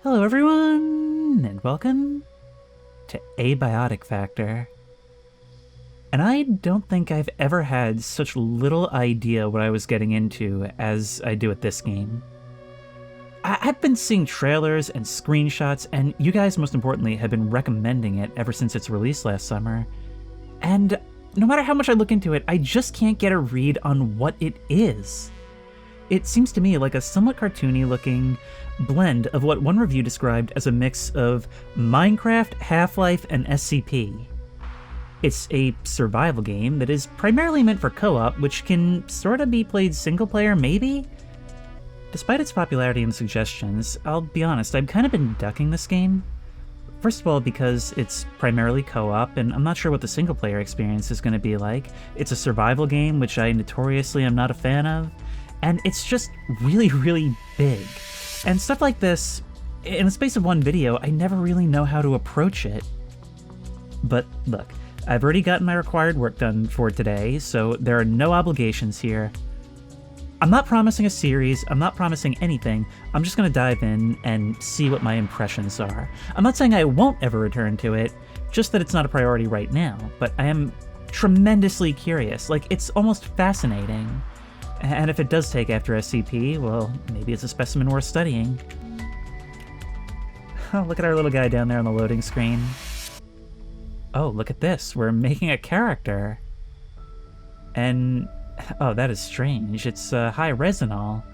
Hello everyone, and welcome to Abiotic Factor. And I don't think I've ever had such little idea what I was getting into as I do with this game. I've been seeing trailers and screenshots, and you guys, most importantly, have been recommending it ever since its release last summer. And no matter how much I look into it, I just can't get a read on what it is. It seems to me like a somewhat cartoony-looking blend of what one review described as a mix of Minecraft, Half-Life, and SCP. It's a survival game that is primarily meant for co-op, which can sort of be played single-player, maybe? Despite its popularity and suggestions, I'll be honest, I've kind of been ducking this game. First of all, because it's primarily co-op, and I'm not sure what the single-player experience is going to be like. It's a survival game, which I notoriously am not a fan of. And it's just really big. And stuff like this, in the space of one video, I never really know how to approach it. But look, I've already gotten my required work done for today, so there are no obligations here. I'm not promising a series, I'm not promising anything, I'm just gonna dive in and see what my impressions are. I'm not saying I won't ever return to it, just that it's not a priority right now, but I am tremendously curious. Like, it's almost fascinating. And if it does take after SCP, well, maybe it's a specimen worth studying. Oh, look at our little guy down there on the loading screen. Oh, look at this. We're making a character. And, oh, that is strange. It's high res and all,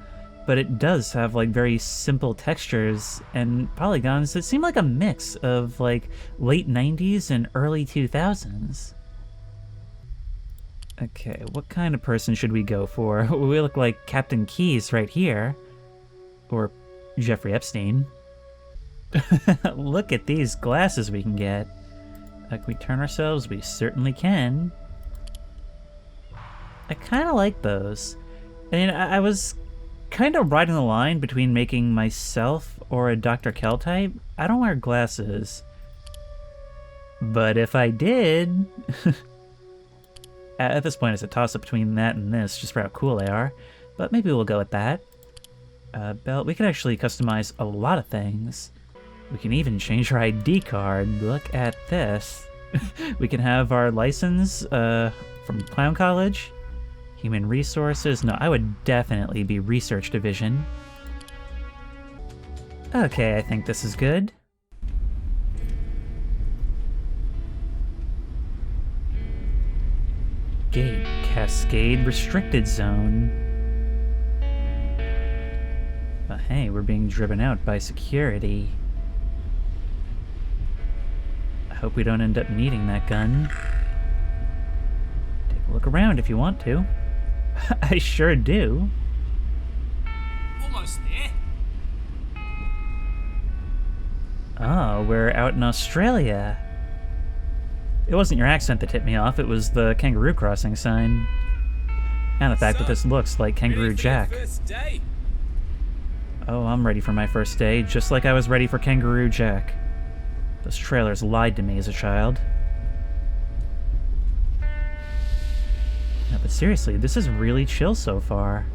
but it does have, like, very simple textures and polygons that seem like a mix of, like, late 90s and early 2000s. Okay, what kind of person should we go for? We look like Captain Keyes right here. Or Jeffrey Epstein. Look at these glasses we can get. Can we turn ourselves? We certainly can. I kind of like those. I mean, I was kind of riding the line between making myself or a Dr. Kell type. I don't wear glasses. But if I did... At this point, it's a toss-up between that and this, just for how cool they are. But maybe we'll go with that. Belt, we can actually customize a lot of things. We can even change our ID card. Look at this. We can have our license from Clown College. Human resources. No, I would definitely be research division. Okay, I think this is good. Gate Cascade Restricted Zone. But hey, we're being driven out by security. I hope we don't end up needing that gun. Take a look around if you want to. I sure do. Almost there. Oh, we're out in Australia. It wasn't your accent that tipped me off, it was the kangaroo crossing sign. And the fact that this looks like Kangaroo Jack. Oh, I'm ready for my first day, just like I was ready for Kangaroo Jack. Those trailers lied to me as a child. No, but seriously, this is really chill so far.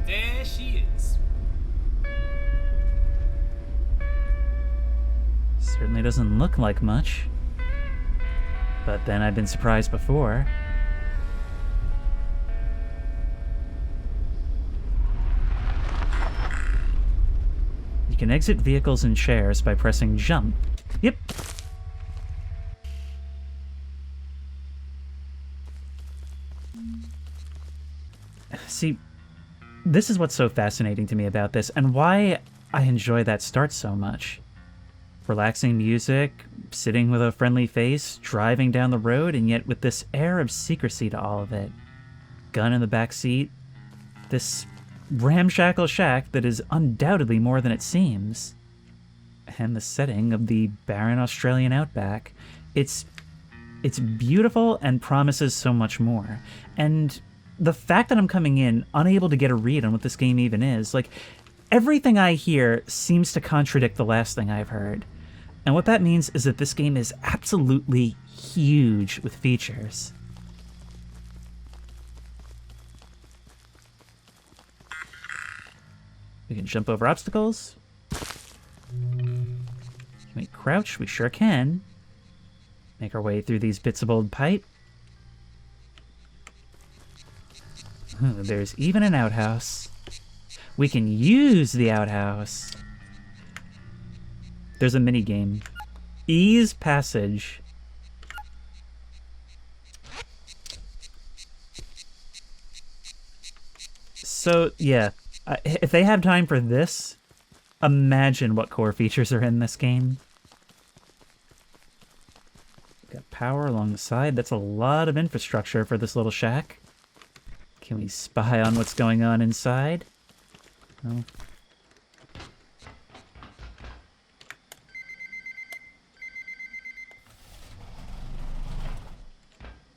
There she is. Certainly doesn't look like much. But then I've been surprised before. You can exit vehicles and chairs by pressing jump. Yep. See, this is what's so fascinating to me about this, and why I enjoy that start so much. Relaxing music, sitting with a friendly face, driving down the road, and yet with this air of secrecy to all of it. Gun in the back seat. This ramshackle shack that is undoubtedly more than it seems. And the setting of the barren Australian outback. It's beautiful and promises so much more. And the fact that I'm coming in unable to get a read on what this game even is, like, everything I hear seems to contradict the last thing I've heard. And what that means is that this game is absolutely huge with features. We can jump over obstacles. Can we crouch? We sure can. Make our way through these bits of old pipe. Ooh, there's even an outhouse. We can use the outhouse. There's a mini game. Ease passage. So, yeah. If they have time for this, imagine what core features are in this game. Got power along the side. That's a lot of infrastructure for this little shack. Can we spy on what's going on inside? No.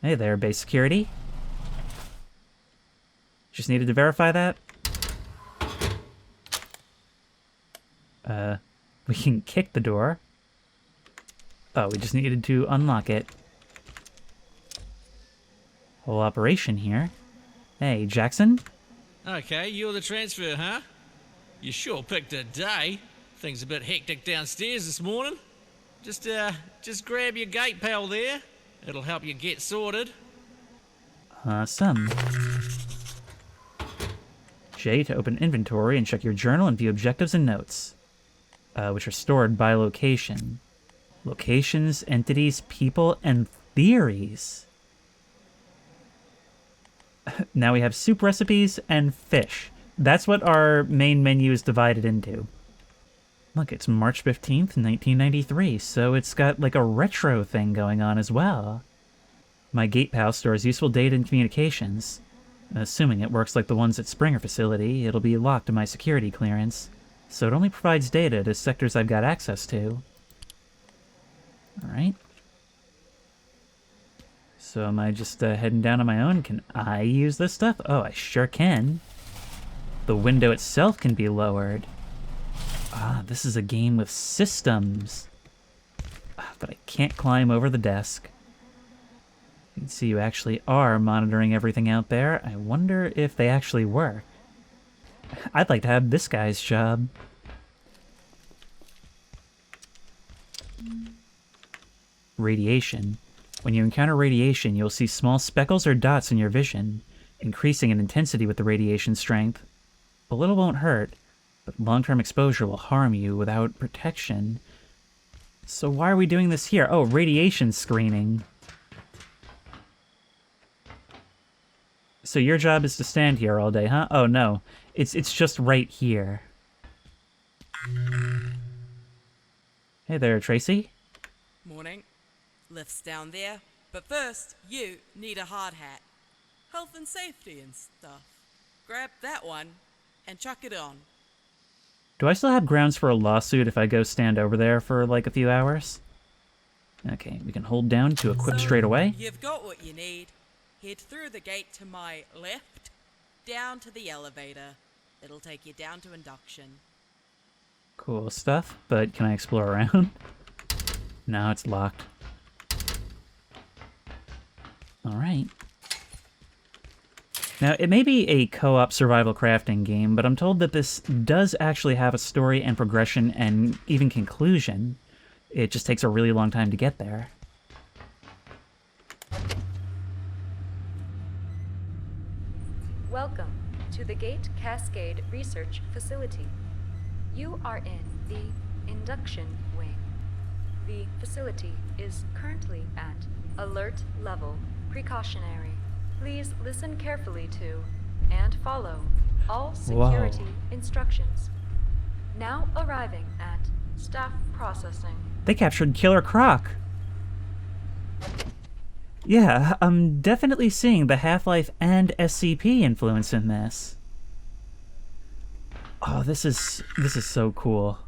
Hey there, base security. Just needed to verify that. We can kick the door. Oh, we just needed to unlock it. Whole operation here. Hey, Jackson? Okay, you're the transfer, huh? You sure picked a day. Things a bit hectic downstairs this morning. Just grab your gate pal there. It'll help you get sorted. Awesome. J to open inventory and check your journal and view objectives and notes, which are stored by location. Locations, entities, people, and theories. Now we have soup recipes and fish. That's what our main menu is divided into. Look, it's March 15th, 1993, so it's got like a retro thing going on as well. My gate pal stores useful data and communications. Assuming it works like the ones at Springer facility, it'll be locked to my security clearance, so it only provides data to sectors I've got access to. Alright. So am I just heading down on my own? Can I use this stuff? Oh, I sure can. The window itself can be lowered. Ah, this is a game with systems. But I can't climb over the desk. You can see you actually are monitoring everything out there. I wonder if they actually work. I'd like to have this guy's job. Radiation. When you encounter radiation, you'll see small speckles or dots in your vision, increasing in intensity with the radiation strength. A little won't hurt, but long-term exposure will harm you without protection. So why are we doing this here? Oh, radiation screening. So your job is to stand here all day, huh? Oh no, it's just right here. Hey there, Tracy. Morning. Lift's down there, but first, you need a hard hat. Health and safety and stuff. Grab that one and chuck it on. Do I still have grounds for a lawsuit if I go stand over there for like a few hours? Okay, we can hold down to equip straight away. You've got what you need. Head through the gate to my left, down to the elevator. It'll take you down to Induction. Cool stuff, but can I explore around? No, it's locked. Alright. Now, it may be a co-op survival crafting game, but I'm told that this does actually have a story and progression and even conclusion. It just takes a really long time to get there. Welcome to the Gate Cascade Research Facility. You are in the Induction Wing. The facility is currently at alert level precautionary. Please listen carefully to and follow all security instructions. Now arriving at staff processing. They captured Killer Croc. Yeah, I'm definitely seeing the Half-Life and SCP influence in this. Oh, this is so cool.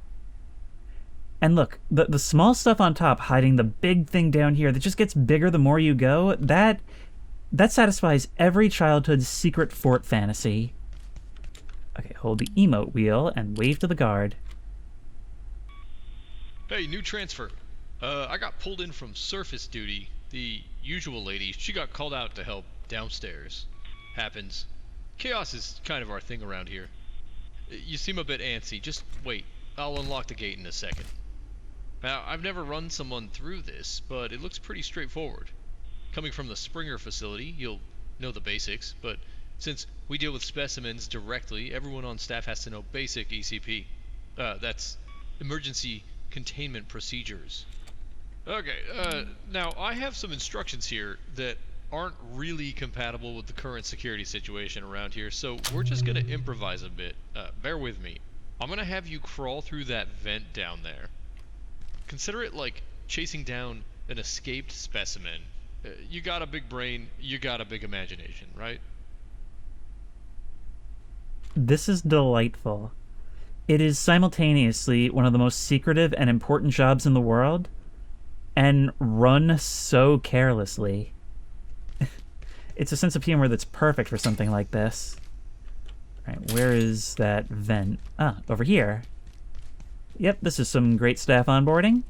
And look, the small stuff on top hiding the big thing down here that just gets bigger the more you go, that satisfies every childhood's secret fort fantasy. Okay, hold the emote wheel and wave to the guard. Hey, new transfer. I got pulled in from surface duty. The usual lady, she got called out to help downstairs. Happens. Chaos is kind of our thing around here. You seem a bit antsy. Just wait. I'll unlock the gate in a second. Now, I've never run someone through this, but it looks pretty straightforward. Coming from the Springer facility, you'll know the basics, but since we deal with specimens directly, everyone on staff has to know basic ECP. That's Emergency Containment Procedures. Okay, now I have some instructions here that aren't really compatible with the current security situation around here, so we're just gonna improvise a bit. Bear with me. I'm gonna have you crawl through that vent down there. Consider it like chasing down an escaped specimen. You got a big brain, you got a big imagination, right? This is delightful. It is simultaneously one of the most secretive and important jobs in the world, and run so carelessly. It's a sense of humor that's perfect for something like this. Alright, where is that vent? Ah, over here. Yep, this is some great staff onboarding.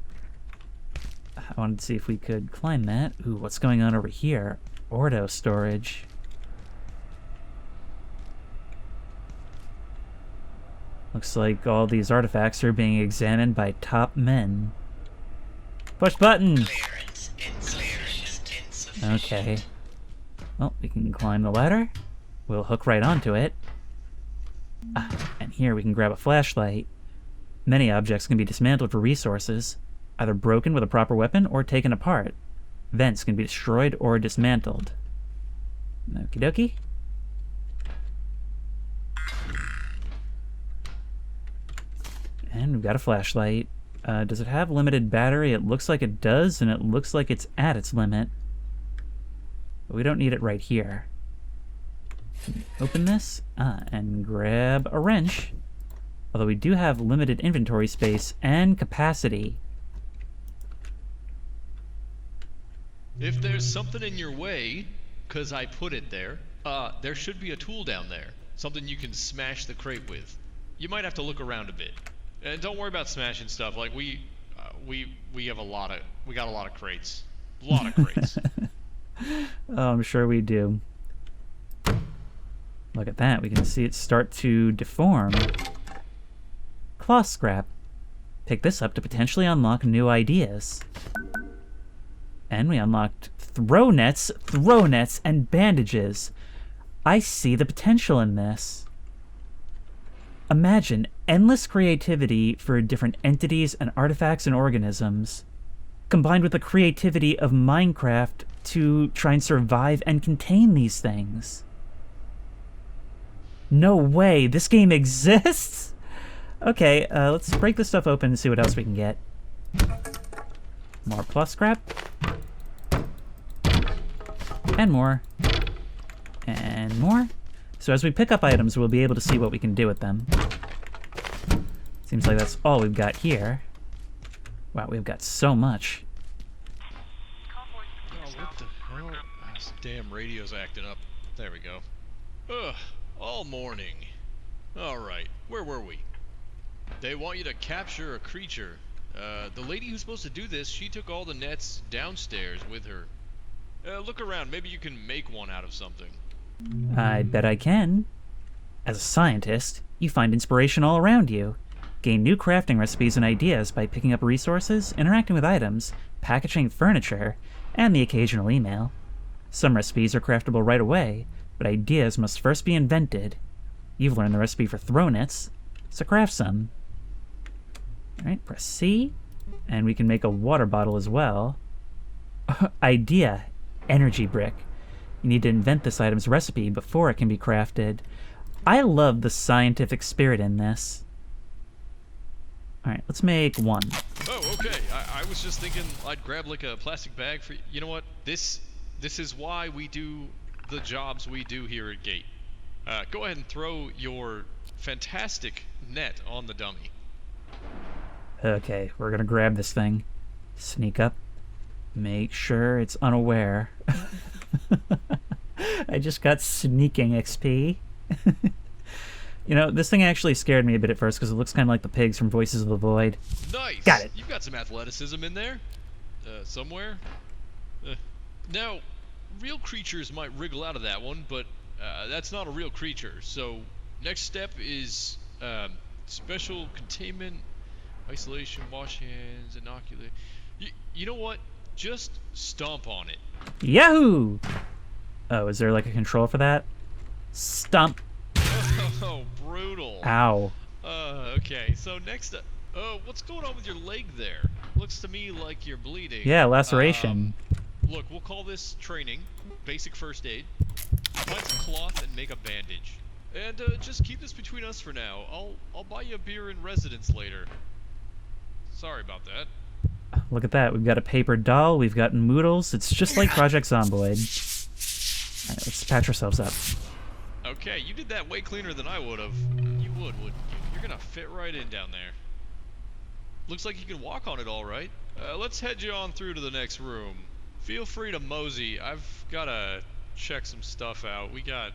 I wanted to see if we could climb that. Ooh, what's going on over here? Ordo storage. Looks like all these artifacts are being examined by top men. Push button! Okay. Well, we can climb the ladder. We'll hook right onto it. And here we can grab a flashlight. Many objects can be dismantled for resources, either broken with a proper weapon or taken apart. Vents can be destroyed or dismantled. Okie dokie. And we've got a flashlight. Does it have limited battery? It looks like it does, and it looks like it's at its limit. But we don't need it right here. Open this, and grab a wrench. Although we do have limited inventory space and capacity. If there's something in your way, 'cause I put it there should be a tool down there. Something you can smash the crate with. You might have to look around a bit. And don't worry about smashing stuff. Like we got a lot of crates. A lot of crates. Oh, I'm sure we do. Look at that. We can see it start to deform. Cloth scrap. Pick this up to potentially unlock new ideas. And we unlocked throw nets, and bandages. I see the potential in this. Imagine endless creativity for different entities and artifacts and organisms, combined with the creativity of Minecraft to try and survive and contain these things. No way, this game exists? Okay, let's break this stuff open and see what else we can get. More plus scrap. And more. And more. So as we pick up items, we'll be able to see what we can do with them. Seems like that's all we've got here. Wow, we've got so much. Oh, what the hell? This damn radio's acting up. There we go. Ugh, all morning. Alright, where were we? They want you to capture a creature. The lady who's supposed to do this, she took all the nets downstairs with her. Look around, maybe you can make one out of something. I bet I can. As a scientist, you find inspiration all around you. Gain new crafting recipes and ideas by picking up resources, interacting with items, packaging furniture, and the occasional email. Some recipes are craftable right away, but ideas must first be invented. You've learned the recipe for throw nets, so craft some. Alright, press C, and we can make a water bottle as well. Idea, energy brick. You need to invent this item's recipe before it can be crafted. I love the scientific spirit in this. Alright, let's make one. Oh, okay. I was just thinking I'd grab like a plastic bag for... You know what? This is why we do the jobs we do here at Gate. Go ahead and throw your fantastic net on the dummy. Okay, we're gonna grab this thing. Sneak up. Make sure it's unaware. I just got sneaking XP. You know, this thing actually scared me a bit at first because it looks kind of like the pigs from Voices of the Void. Nice! Got it! You've got some athleticism in there. Somewhere. Now, real creatures might wriggle out of that one, but that's not a real creature. So, next step is Special containment, isolation, wash hands, inoculate. You know what? Just stomp on it. Yahoo! Oh, is there like a control for that? Stomp. Oh, brutal. Ow. Okay, so next up, what's going on with your leg there? Looks to me like you're bleeding. Yeah, laceration. Look, we'll call this training, basic first aid. Find some cloth and make a bandage. And just keep this between us for now. I'll buy you a beer in residence later. Sorry about that. Look at that. We've got a paper doll. We've got Moodles. It's just like Project Zomboid. All right, let's patch ourselves up. Okay, you did that way cleaner than I would've. You would, wouldn't you? You're gonna fit right in down there. Looks like you can walk on it all right. Let's head you on through to the next room. Feel free to mosey. I've gotta check some stuff out. We got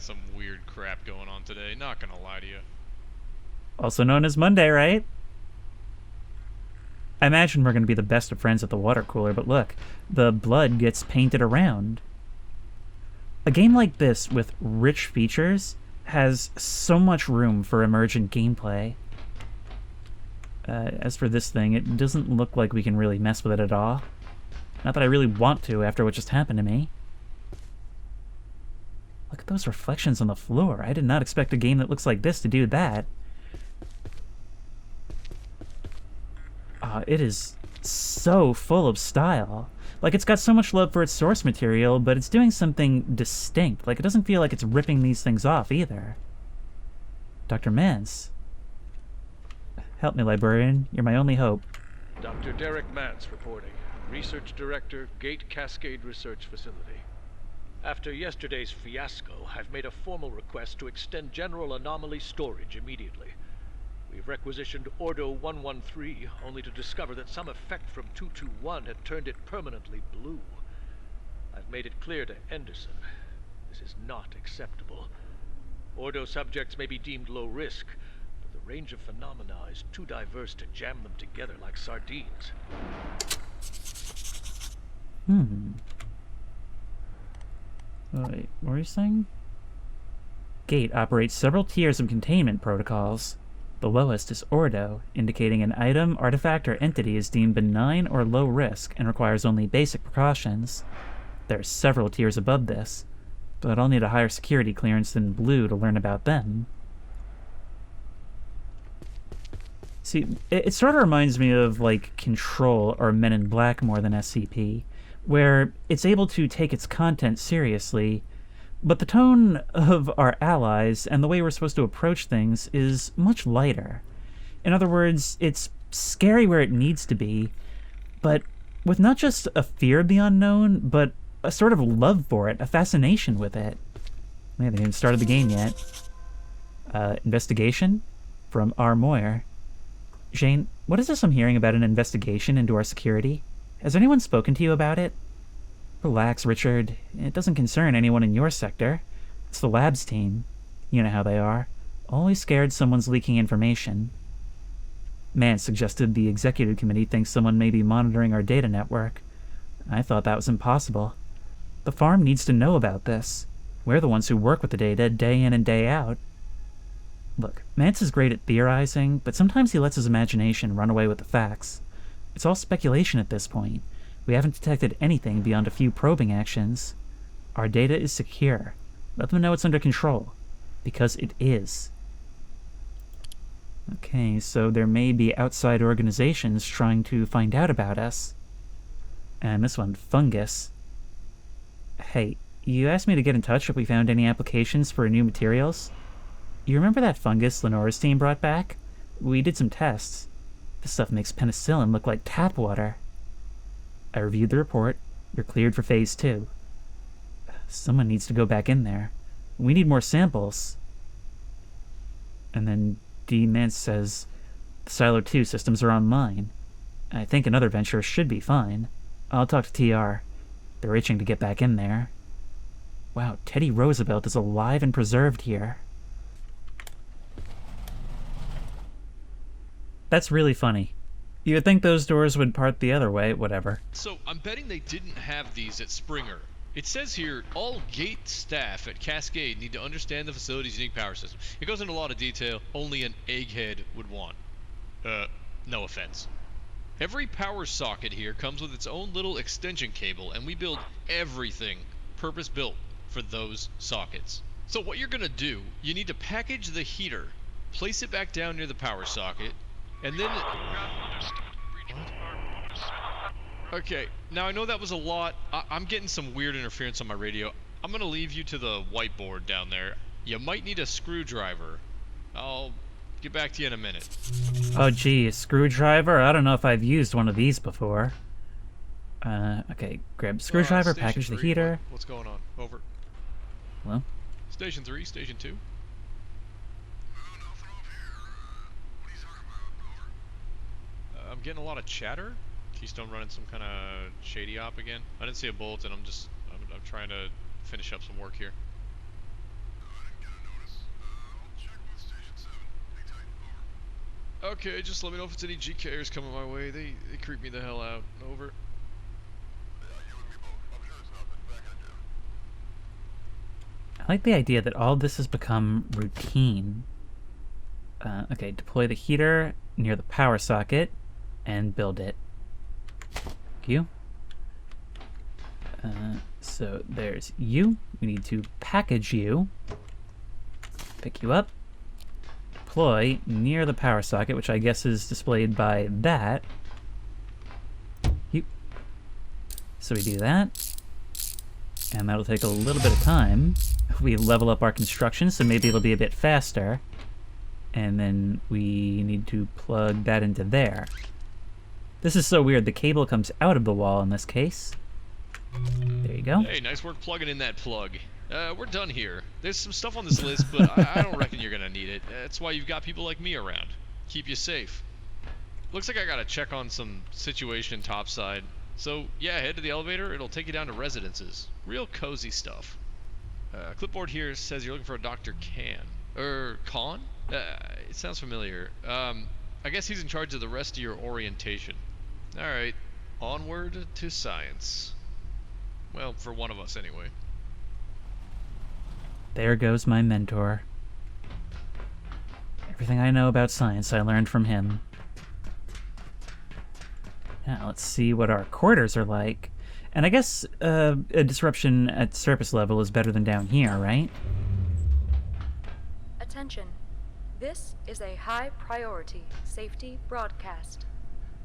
some weird crap going on today, not gonna lie to you. Also known as Monday, right? I imagine we're going to be the best of friends at the water cooler, but look, the blood gets painted around. A game like this, with rich features, has so much room for emergent gameplay. As for this thing, it doesn't look like we can really mess with it at all. Not that I really want to after what just happened to me. Look at those reflections on the floor. I did not expect a game that looks like this to do that. It is so full of style. Like, it's got so much love for its source material, but it's doing something distinct. Like, it doesn't feel like it's ripping these things off, either. Dr. Mance. Help me, librarian. You're my only hope. Dr. Derek Mance reporting. Research Director, Gate Cascade Research Facility. After yesterday's fiasco, I've made a formal request to extend general anomaly storage immediately. We've requisitioned Ordo 113, only to discover that some effect from 221 had turned it permanently blue. I've made it clear to Anderson. This is not acceptable. Ordo subjects may be deemed low risk, but the range of phenomena is too diverse to jam them together like sardines. Wait, what are you saying? Gate operates several tiers of containment protocols. The lowest is Ordo, indicating an item, artifact, or entity is deemed benign or low risk and requires only basic precautions. There are several tiers above this, but I'll need a higher security clearance than Blue to learn about them. See, it sort of reminds me of, like, Control or Men in Black more than SCP, where it's able to take its content seriously, but the tone of our allies and the way we're supposed to approach things is much lighter. In other words, it's scary where it needs to be, but with not just a fear of the unknown, but a sort of love for it, a fascination with it. They haven't even started the game yet. Investigation? From R. Moyer. Jane, what is this I'm hearing about an investigation into our security? Has anyone spoken to you about it? Relax, Richard. It doesn't concern anyone in your sector. It's the labs team. You know how they are. Always scared someone's leaking information. Mance suggested the executive committee thinks someone may be monitoring our data network. I thought that was impossible. The farm needs to know about this. We're the ones who work with the data day in and day out. Look, Mance is great at theorizing, but sometimes he lets his imagination run away with the facts. It's all speculation at this point. We haven't detected anything beyond a few probing actions. Our data is secure. Let them know it's under control. Because it is. Okay, so there may be outside organizations trying to find out about us. And this one, Fungus. Hey, you asked me to get in touch if we found any applications for new materials? You remember that fungus Lenora's team brought back? We did some tests. This stuff makes penicillin look like tap water. I reviewed the report. You're cleared for Phase 2. Someone needs to go back in there. We need more samples. And then D. Mance says, the Silo 2 systems are online. I think another venture should be fine. I'll talk to TR. They're itching to get back in there. Wow, Teddy Roosevelt is alive and preserved here. That's really funny. You would think those doors would part the other way, whatever. So, I'm betting they didn't have these at Springer. It says here, all gate staff at Cascade need to understand the facility's unique power system. It goes into a lot of detail only an egghead would want. No offense. Every power socket here comes with its own little extension cable, and we build everything purpose-built for those sockets. So what you're gonna do, you need to package the heater, place it back down near the power socket, and then... Okay, now I know that was a lot. I'm getting some weird interference on my radio. I'm gonna leave you to the whiteboard down there. You might need a screwdriver. I'll get back to you in a minute. Oh gee, a screwdriver? I don't know if I've used one of these before. Okay, grab screwdriver, Station package the 3, heater. What's going on? Over. Hello? Station 3, Station 2. I'm getting a lot of chatter. Keystone running some kind of shady op again. I didn't see a bulletin. I'm trying to finish up some work here. Okay, just let me know if it's any GKers coming my way. They creep me the hell out. Over. I like the idea that all this has become routine. Okay, deploy the heater near the power socket and build it. Thank you. So there's you. We need to package you. Pick you up. Deploy near the power socket, which I guess is displayed by that. You. So we do that. And that'll take a little bit of time. We level up our construction, so maybe it'll be a bit faster. And then we need to plug that into there. This is so weird. The cable comes out of the wall in this case. There you go. Hey, nice work plugging in that plug. We're done here. There's some stuff on this list, but I don't reckon you're gonna need it. That's why you've got people like me around. Keep you safe. Looks like I gotta check on some situation topside. So, yeah, head to the elevator. It'll take you down to residences. Real cozy stuff. Clipboard here says you're looking for a Dr. Khan? It sounds familiar. I guess he's in charge of the rest of your orientation. Alright, onward to science. Well, for one of us anyway. There goes my mentor. Everything I know about science I learned from him. Now let's see what our quarters are like. And I guess a disruption at surface level is better than down here, right? Attention. This is a high priority safety broadcast.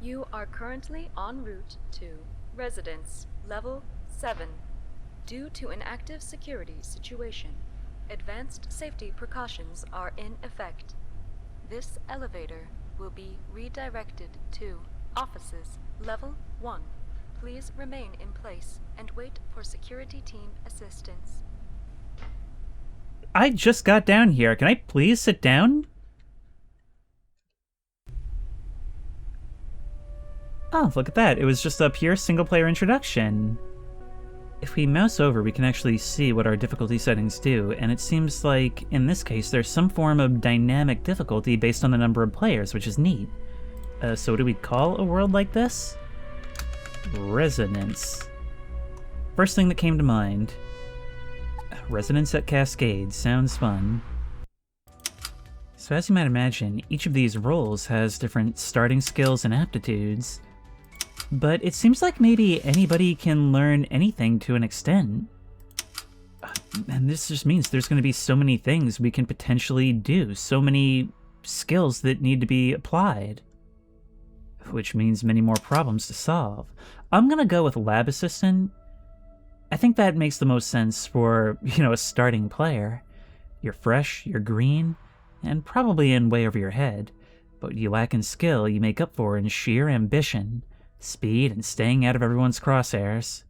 You are currently en route to Residence Level 7. Due to an active security situation, advanced safety precautions are in effect. This elevator will be redirected to Offices Level 1. Please remain in place and wait for security team assistance. I just got down here. Can I please sit down? Oh, look at that. It was just a pure single-player introduction. If we mouse over, we can actually see what our difficulty settings do, and it seems like, in this case, there's some form of dynamic difficulty based on the number of players, which is neat. So what do we call a world like this? Resonance. First thing that came to mind. Resonance at Cascade. Sounds fun. So as you might imagine, each of these roles has different starting skills and aptitudes. But it seems like maybe anybody can learn anything to an extent. And this just means there's going to be so many things we can potentially do, so many skills that need to be applied. Which means many more problems to solve. I'm going to go with Lab Assistant. I think that makes the most sense for, a starting player. You're fresh, you're green, and probably in way over your head. But what you lack in skill, you make up for in sheer ambition. Speed, and staying out of everyone's crosshairs.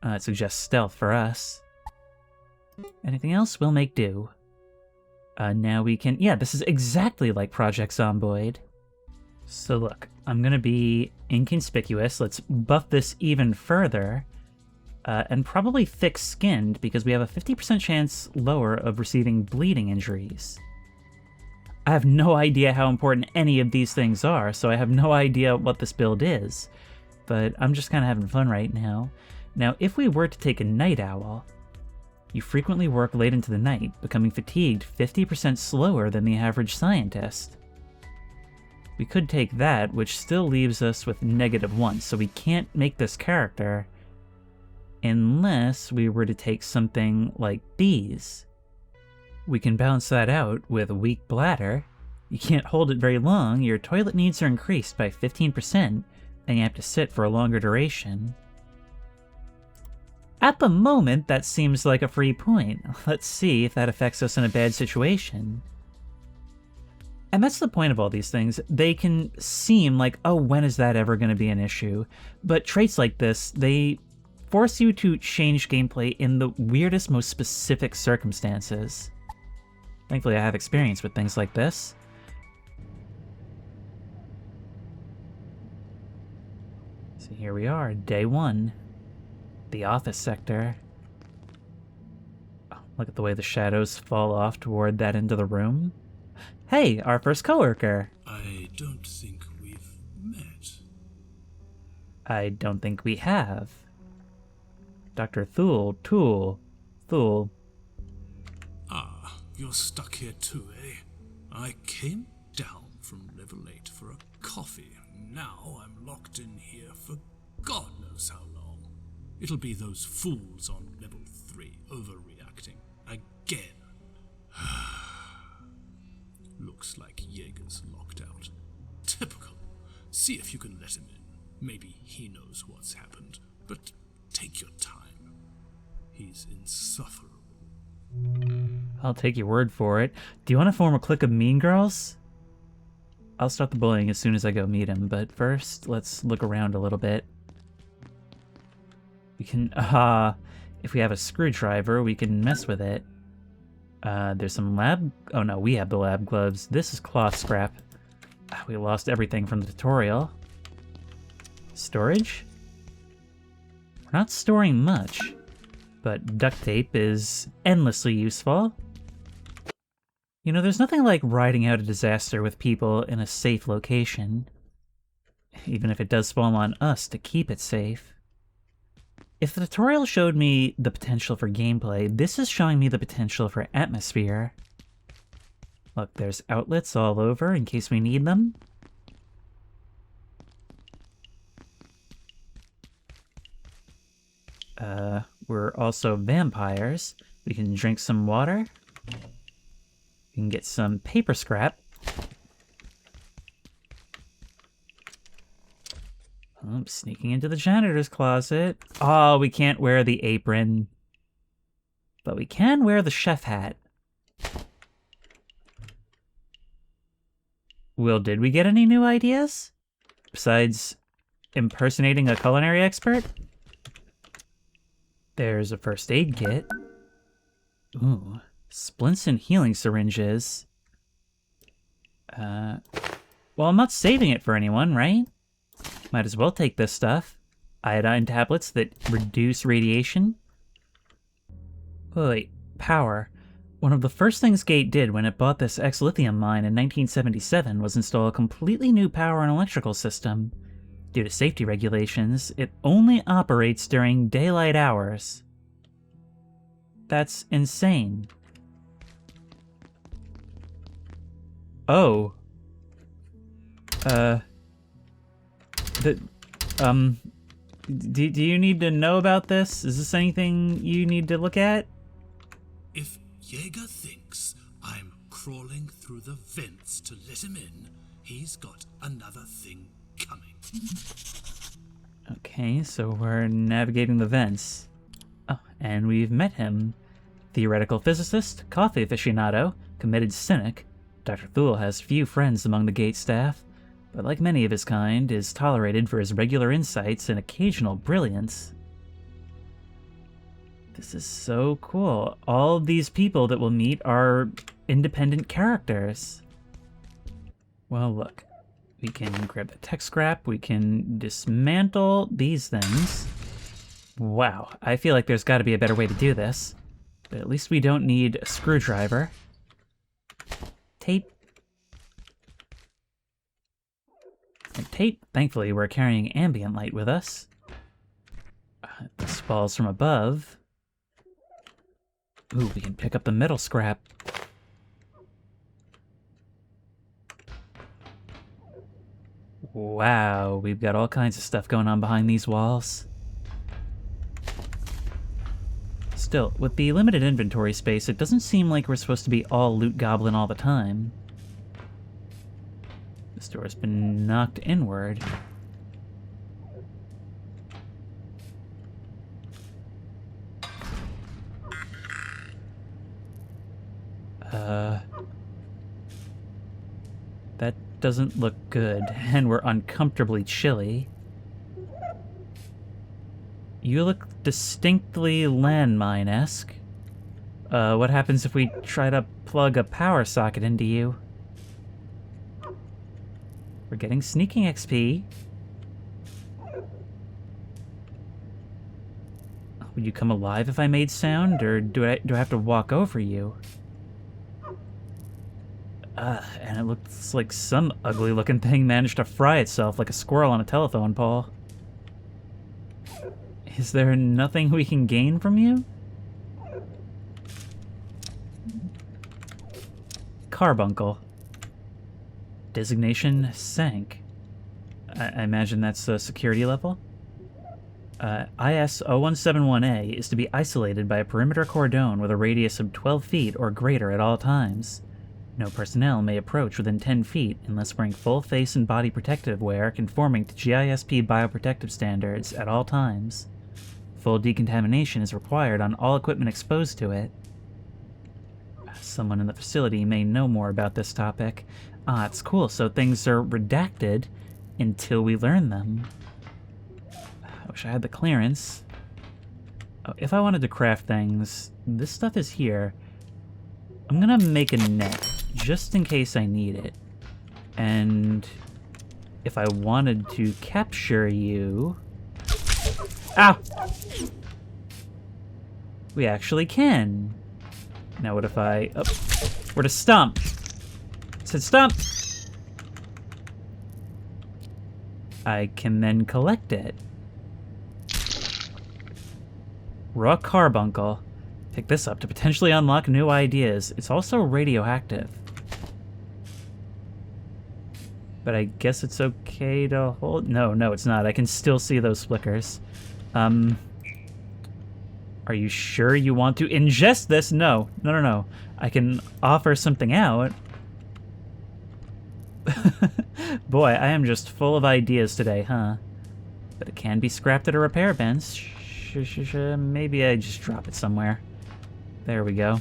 It suggests stealth for us. Anything else? We'll make do. Now we can... Yeah, this is exactly like Project Zomboid. So look, I'm gonna be inconspicuous. Let's buff this even further. And probably thick-skinned, because we have a 50% chance lower of receiving bleeding injuries. I have no idea how important any of these things are, so I have no idea what this build is. But I'm just kind of having fun right now. Now, if we were to take a night owl, you frequently work late into the night, becoming fatigued 50% slower than the average scientist. We could take that, which still leaves us with -1, so we can't make this character unless we were to take something like these. We can balance that out with weak bladder. You can't hold it very long, your toilet needs are increased by 15%, and you have to sit for a longer duration. At the moment, that seems like a free point. Let's see if that affects us in a bad situation. And that's the point of all these things. They can seem like, oh, when is that ever going to be an issue? But traits like this, they force you to change gameplay in the weirdest, most specific circumstances. Thankfully, I have experience with things like this. So here we are, day 1. The office sector. Oh, look at the way the shadows fall off toward that end of the room. Hey, our first coworker. I don't think we've met. I don't think we have. Dr. Thule. Ah, you're stuck here too, eh? I came down from level 8 for a coffee. Now I'm locked in here for God knows how long. It'll be those fools on level 3 overreacting again. Looks like Jaeger's locked out. Typical. See if you can let him in. Maybe he knows what's happened. But take your time. He's insufferable. I'll take your word for it. Do you want to form a clique of mean girls? I'll start the bullying as soon as I go meet him, but first, let's look around a little bit. We can, if we have a screwdriver, we can mess with it. There's some lab... Oh no, we have the lab gloves. This is cloth scrap. We lost everything from the tutorial. Storage? We're not storing much, but duct tape is endlessly useful. You know, there's nothing like riding out a disaster with people in a safe location, even if it does fall on us to keep it safe. If the tutorial showed me the potential for gameplay, this is showing me the potential for atmosphere. Look, there's outlets all over in case we need them. We're also vampires. We can drink some water. We can get some paper scrap. Oh, sneaking into the janitor's closet. Oh, we can't wear the apron. But we can wear the chef hat. Will, did we get any new ideas? Besides impersonating a culinary expert? There's a first aid kit. Ooh, splints and healing syringes. Well, I'm not saving it for anyone, right? Might as well take this stuff. Iodine tablets that reduce radiation. Wait, power. One of the first things Gate did when it bought this ex-lithium mine in 1977 was install a completely new power and electrical system. Due to safety regulations, it only operates during daylight hours. That's insane. Oh. Do you need to know about this? Is this anything you need to look at? If Jaeger thinks I'm crawling through the vents to let him in, he's got another thing coming. Okay, so we're navigating the vents. Oh, and we've met him. Theoretical physicist, coffee aficionado, committed cynic, Dr. Thule has few friends among the Gate staff, but like many of his kind, is tolerated for his regular insights and occasional brilliance. This is so cool. All of these people that we'll meet are independent characters. Well, look. We can grab the tech scrap. We can dismantle these things. Wow, I feel like there's got to be a better way to do this. But at least we don't need a screwdriver. Tape. And tape. Thankfully, we're carrying ambient light with us. This falls from above. Ooh, we can pick up the metal scrap. Wow, we've got all kinds of stuff going on behind these walls. Still, with the limited inventory space, it doesn't seem like we're supposed to be all loot goblin all the time. This door's been knocked inward. That doesn't look good, and we're uncomfortably chilly. You look distinctly landmine-esque. What happens if we try to plug a power socket into you? We're getting sneaking XP. Would you come alive if I made sound, or do I have to walk over you? And it looks like some ugly-looking thing managed to fry itself like a squirrel on a telephone pole. Is there nothing we can gain from you? Carbuncle. Designation sank. I imagine that's a security level? IS-0171A is to be isolated by a perimeter cordon with a radius of 12 feet or greater at all times. No personnel may approach within 10 feet unless wearing full face and body protective wear conforming to GISP bioprotective standards at all times. Full decontamination is required on all equipment exposed to it. Someone in the facility may know more about this topic. Ah, it's cool, so things are redacted until we learn them. I wish I had the clearance. Oh, if I wanted to craft things, this stuff is here. I'm gonna make a net, just in case I need it. And if I wanted to capture you... Ow! We actually can. Now what if I... Oh, where to stomp? It said stomp! I can then collect it. Raw carbuncle. Pick this up to potentially unlock new ideas. It's also radioactive. But I guess it's okay to hold... No, it's not. I can still see those flickers. Are you sure you want to ingest this? No. I can offer something out. Boy, I am just full of ideas today, huh? But it can be scrapped at a repair bench. Maybe I just drop it somewhere. There we go.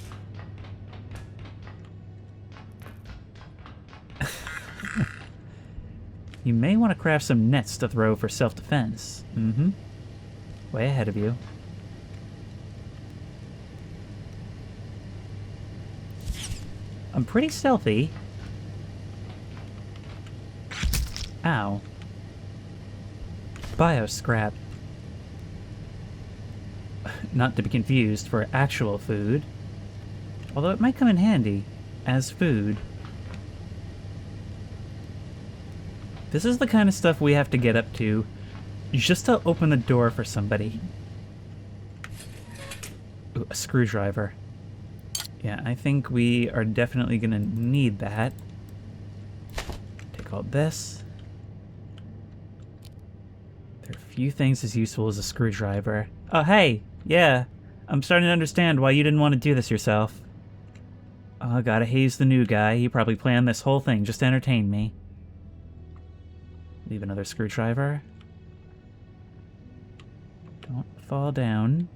You may want to craft some nets to throw for self-defense. Mm-hmm. Way ahead of you. I'm pretty stealthy. Ow. Bioscrap. Not to be confused for actual food. Although it might come in handy as food. This is the kind of stuff we have to get up to just to open the door for somebody. Ooh, a screwdriver. Yeah, I think we are definitely gonna need that. Take all this. There are few things as useful as a screwdriver. Oh, hey! Yeah, I'm starting to understand why you didn't want to do this yourself. Oh, gotta haze the new guy. He probably planned this whole thing just to entertain me. Leave another screwdriver. Don't fall down.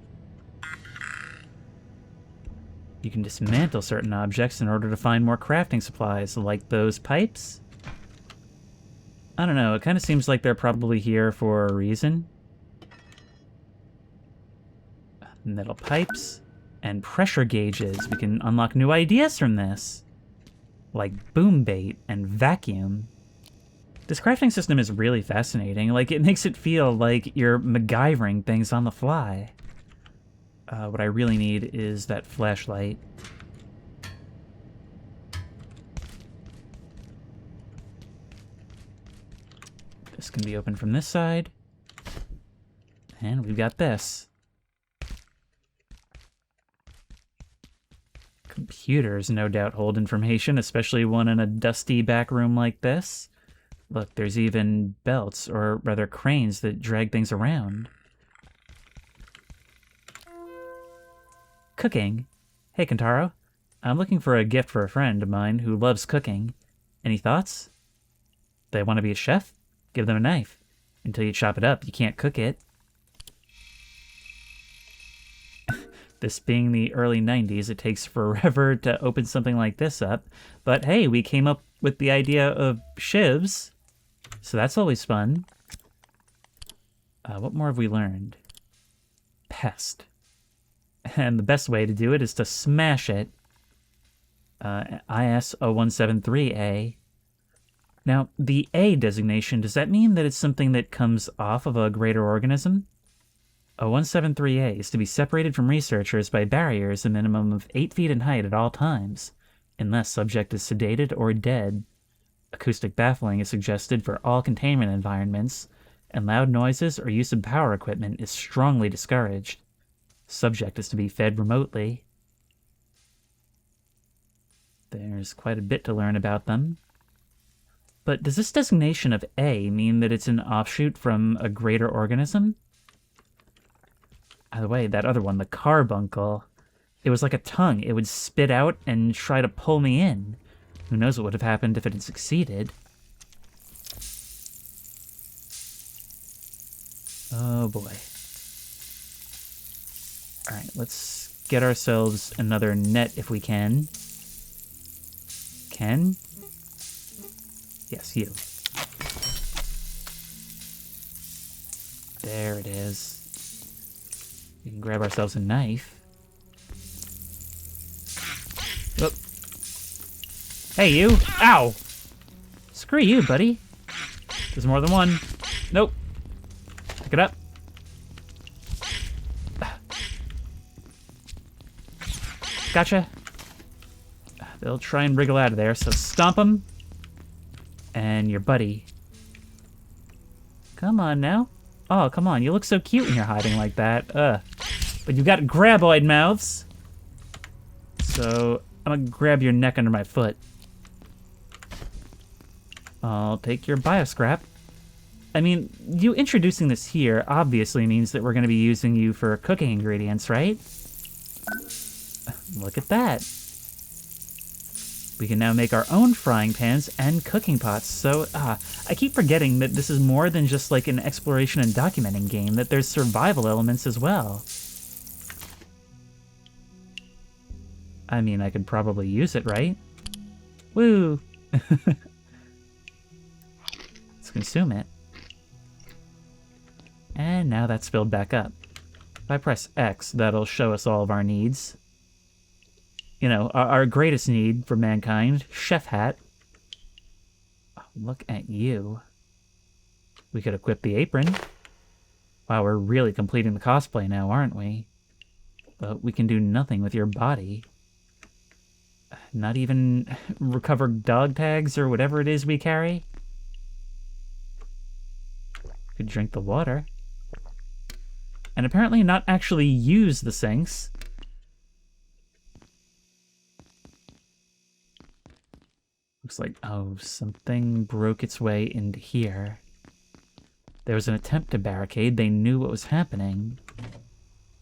You can dismantle certain objects in order to find more crafting supplies, like those pipes. I don't know, it kind of seems like they're probably here for a reason. Metal pipes and pressure gauges. We can unlock new ideas from this. Like boom bait and vacuum. This crafting system is really fascinating. Like, it makes it feel like you're MacGyvering things on the fly. What I really need is that flashlight. This can be opened from this side. And we've got this. Computers no doubt hold information, especially one in a dusty back room like this. Look, there's even belts, or rather cranes, that drag things around. Cooking. Hey, Kentaro. I'm looking for a gift for a friend of mine who loves cooking. Any thoughts? They want to be a chef? Give them a knife. Until you chop it up, you can't cook it. This being the early 90s, it takes forever to open something like this up. But hey, we came up with the idea of shivs, so that's always fun. What more have we learned? Pest. And the best way to do it is to smash it. IS 0173A. Now, the A designation, does that mean that it's something that comes off of a greater organism? 0173A is to be separated from researchers by barriers a minimum of 8 feet in height at all times, unless subject is sedated or dead. Acoustic baffling is suggested for all containment environments, and loud noises or use of power equipment is strongly discouraged. Subject is to be fed remotely. There's quite a bit to learn about them. But does this designation of A mean that it's an offshoot from a greater organism? By the way, that other one, the carbuncle, it was like a tongue. It would spit out and try to pull me in. Who knows what would have happened if it had succeeded. Oh boy. Alright, let's get ourselves another net if we can. Ken? Yes, you. There it is. We can grab ourselves a knife. Oop. Hey, you! Ow! Screw you, buddy. There's more than one. Nope. Pick it up. Gotcha. They'll try and wriggle out of there, so stomp them. And your buddy. Come on now. Oh, come on. You look so cute when you're hiding like that. But you've got graboid mouths. So I'm gonna grab your neck under my foot. I'll take your bioscrap. I mean, you introducing this here obviously means that we're going to be using you for cooking ingredients, right? Look at that. We can now make our own frying pans and cooking pots. So, I keep forgetting that this is more than just like an exploration and documenting game, that there's survival elements as well. I mean, I could probably use it, right? Woo! Let's consume it. And now that's filled back up. If I press X, that'll show us all of our needs. You know, our greatest need for mankind, chef hat. Oh, look at you. We could equip the apron. Wow, we're really completing the cosplay now, aren't we? But we can do nothing with your body. Not even recover dog tags or whatever it is we carry. Could drink the water. And apparently not actually use the sinks. Looks like, oh, something broke its way into here. There was an attempt to barricade. They knew what was happening.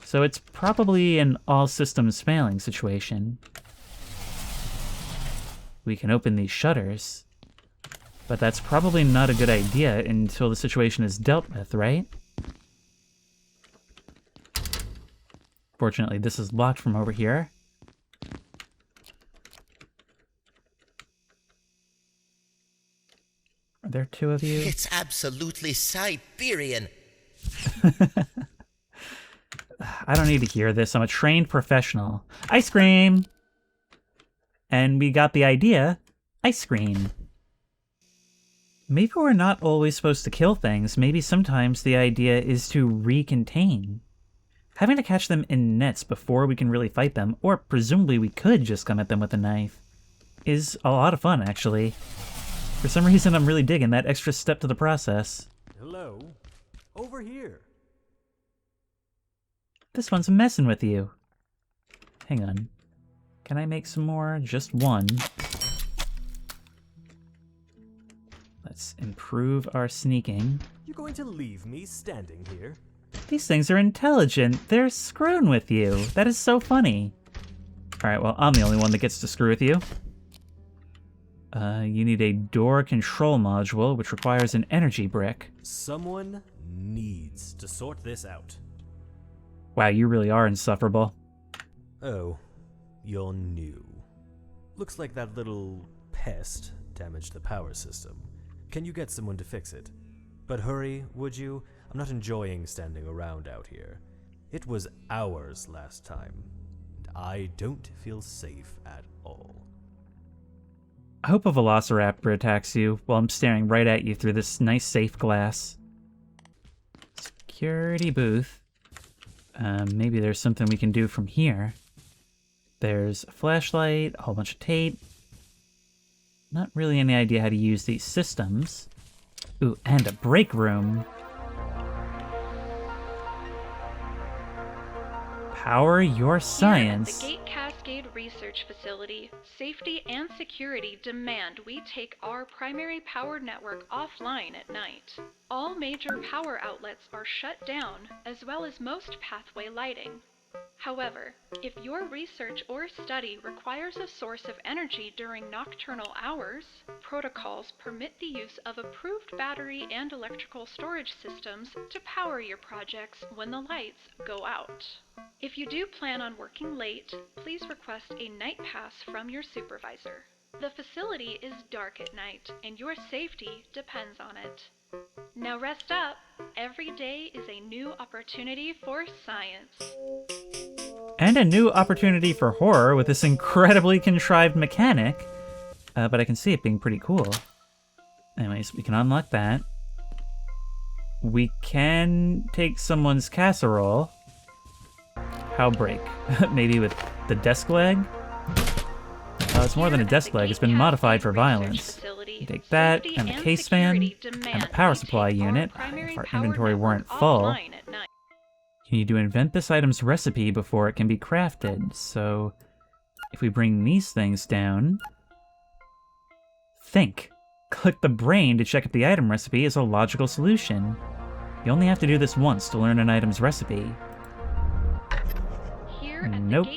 So it's probably an all systems failing situation. We can open these shutters. But that's probably not a good idea until the situation is dealt with, right? Fortunately, this is locked from over here. Are there two of you? It's absolutely Siberian. I don't need to hear this. I'm a trained professional. Ice cream! And we got the idea. Ice cream. Maybe we're not always supposed to kill things. Maybe sometimes the idea is to recontain. Having to catch them in nets before we can really fight them, or presumably we could just come at them with a knife, is a lot of fun, actually. For some reason, I'm really digging that extra step to the process. Hello. Over here. This one's messing with you. Hang on. Can I make some more? Just one. Let's improve our sneaking. You going to leave me standing here? These things are intelligent. They're screwing with you. That is so funny. Alright, well, I'm the only one that gets to screw with you. You need a door control module, which requires an energy brick. Someone needs to sort this out. Wow, you really are insufferable. Oh, you're new. Looks like that little pest damaged the power system. Can you get someone to fix it? But hurry, would you? I'm not enjoying standing around out here. It was hours last time, and I don't feel safe at all. I hope a velociraptor attacks you while I'm staring right at you through this nice safe glass. Security booth. Maybe there's something we can do from here. There's a flashlight, a whole bunch of tape. Not really any idea how to use these systems. Ooh, and a break room. Power your science. Here at the Gate Cascade Research Facility, safety and security demand we take our primary power network offline at night. All major power outlets are shut down, as well as most pathway lighting. However, if your research or study requires a source of energy during nocturnal hours, protocols permit the use of approved battery and electrical storage systems to power your projects when the lights go out. If you do plan on working late, please request a night pass from your supervisor. The facility is dark at night, and your safety depends on it. Now rest up. Every day is a new opportunity for science. And a new opportunity for horror with this incredibly contrived mechanic. But I can see it being pretty cool. Anyways, we can unlock that. We can take someone's casserole. How break? Maybe with the desk leg? It's more than a desk leg. It's been modified for violence. You take that, and the case fan, and the power supply unit, if our inventory weren't full. You need to invent this item's recipe before it can be crafted, so if we bring these things down... Think. Click the brain to check if the item recipe is a logical solution. You only have to do this once to learn an item's recipe. Nope.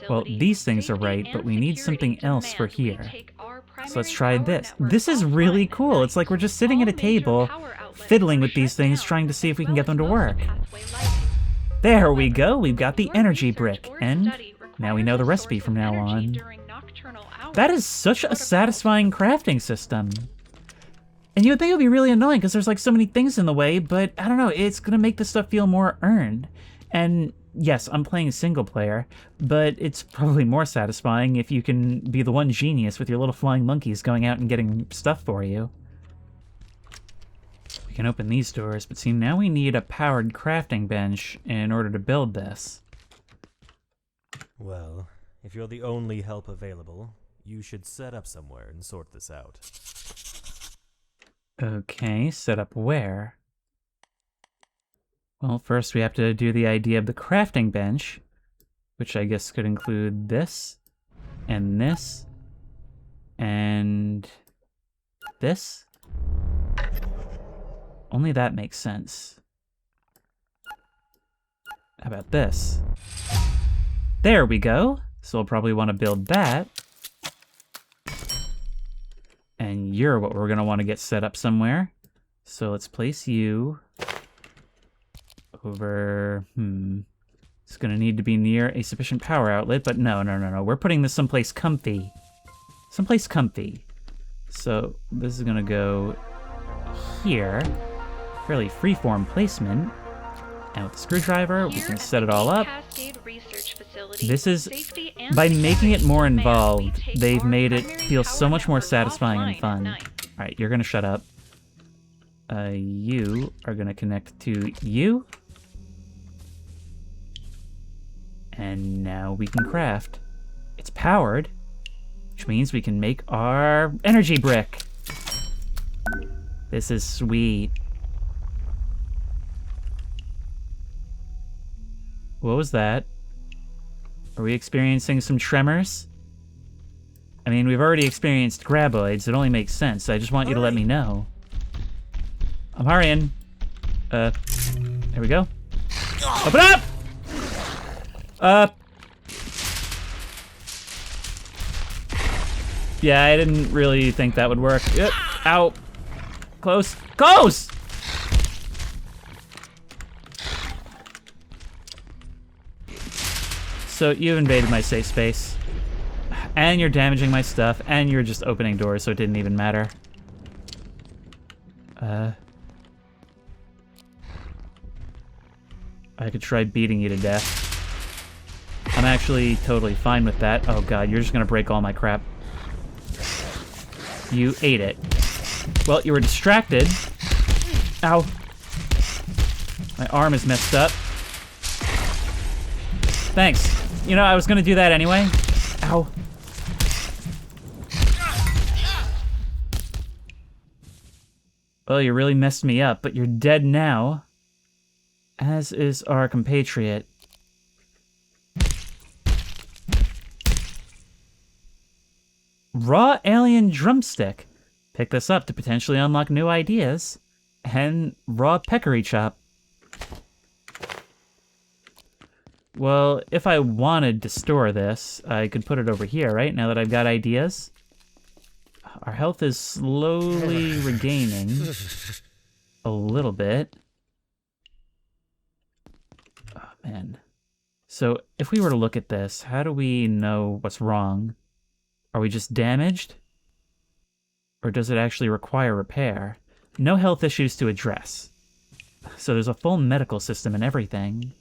Well, these things are right, but we need something else for here. So let's try this. This is really cool. It's like we're just sitting at a table, fiddling with these things, trying to see if we can get them to work. There we go. We've got the energy brick, and now we know the recipe from now on. That is such a satisfying crafting system. And you would think it would be really annoying because there's like so many things in the way, but I don't know, it's gonna make this stuff feel more earned. And yes, I'm playing single player, but it's probably more satisfying if you can be the one genius with your little flying monkeys going out and getting stuff for you. We can open these doors, but see, now we need a powered crafting bench in order to build this. Well, if you're the only help available, you should set up somewhere and sort this out. Okay, set up where? Well, first we have to do the idea of the crafting bench, which I guess could include this, and this, and this. Only that makes sense. How about this? There we go! So we'll probably want to build that. And you're what we're going to want to get set up somewhere. So let's place you over... It's going to need to be near a sufficient power outlet, but no. We're putting this someplace comfy. Someplace comfy. So this is going to go here. Fairly freeform placement. And with the screwdriver, we can set it all up. This is, by making it more involved, they've made it feel so much more satisfying and fun. Alright, you're gonna shut up. You are gonna connect to you. And now we can craft. It's powered, which means we can make our energy brick. This is sweet. What was that? Are we experiencing some tremors? I mean, we've already experienced graboids. It only makes sense. I just want you to let me know. I'm hurrying. There we go. Open up! Yeah, I didn't really think that would work. Yep. Ow. Close. Close! So you invaded my safe space. And you're damaging my stuff, and you're just opening doors, so it didn't even matter. I could try beating you to death. I'm actually totally fine with that. Oh god, you're just gonna break all my crap. You ate it. Well, you were distracted. Ow. My arm is messed up. Thanks. You know, I was gonna do that anyway. Ow. Well, you really messed me up, but you're dead now. As is our compatriot. Raw alien drumstick. Pick this up to potentially unlock new ideas. And raw peccary chop. Well, if I wanted to store this, I could put it over here, right? Now that I've got ideas. Our health is slowly regaining. A little bit. Oh, man. So, if we were to look at this, how do we know what's wrong? Are we just damaged? Or does it actually require repair? No health issues to address. So there's a full medical system and everything.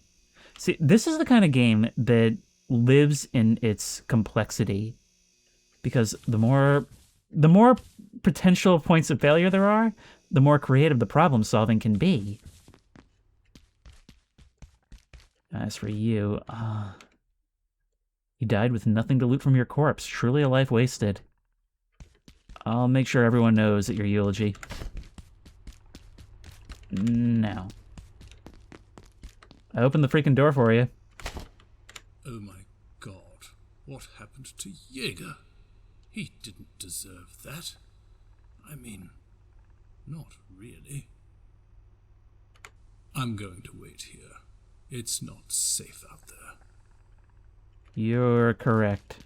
See, this is the kind of game that lives in its complexity. Because the more potential points of failure there are, the more creative the problem solving can be. As for you, you died with nothing to loot from your corpse. Truly a life wasted. I'll make sure everyone knows at your eulogy. Now. I opened the freaking door for you. Oh my god, what happened to Jaeger? He didn't deserve that. I mean, not really. I'm going to wait here. It's not safe out there. You're correct.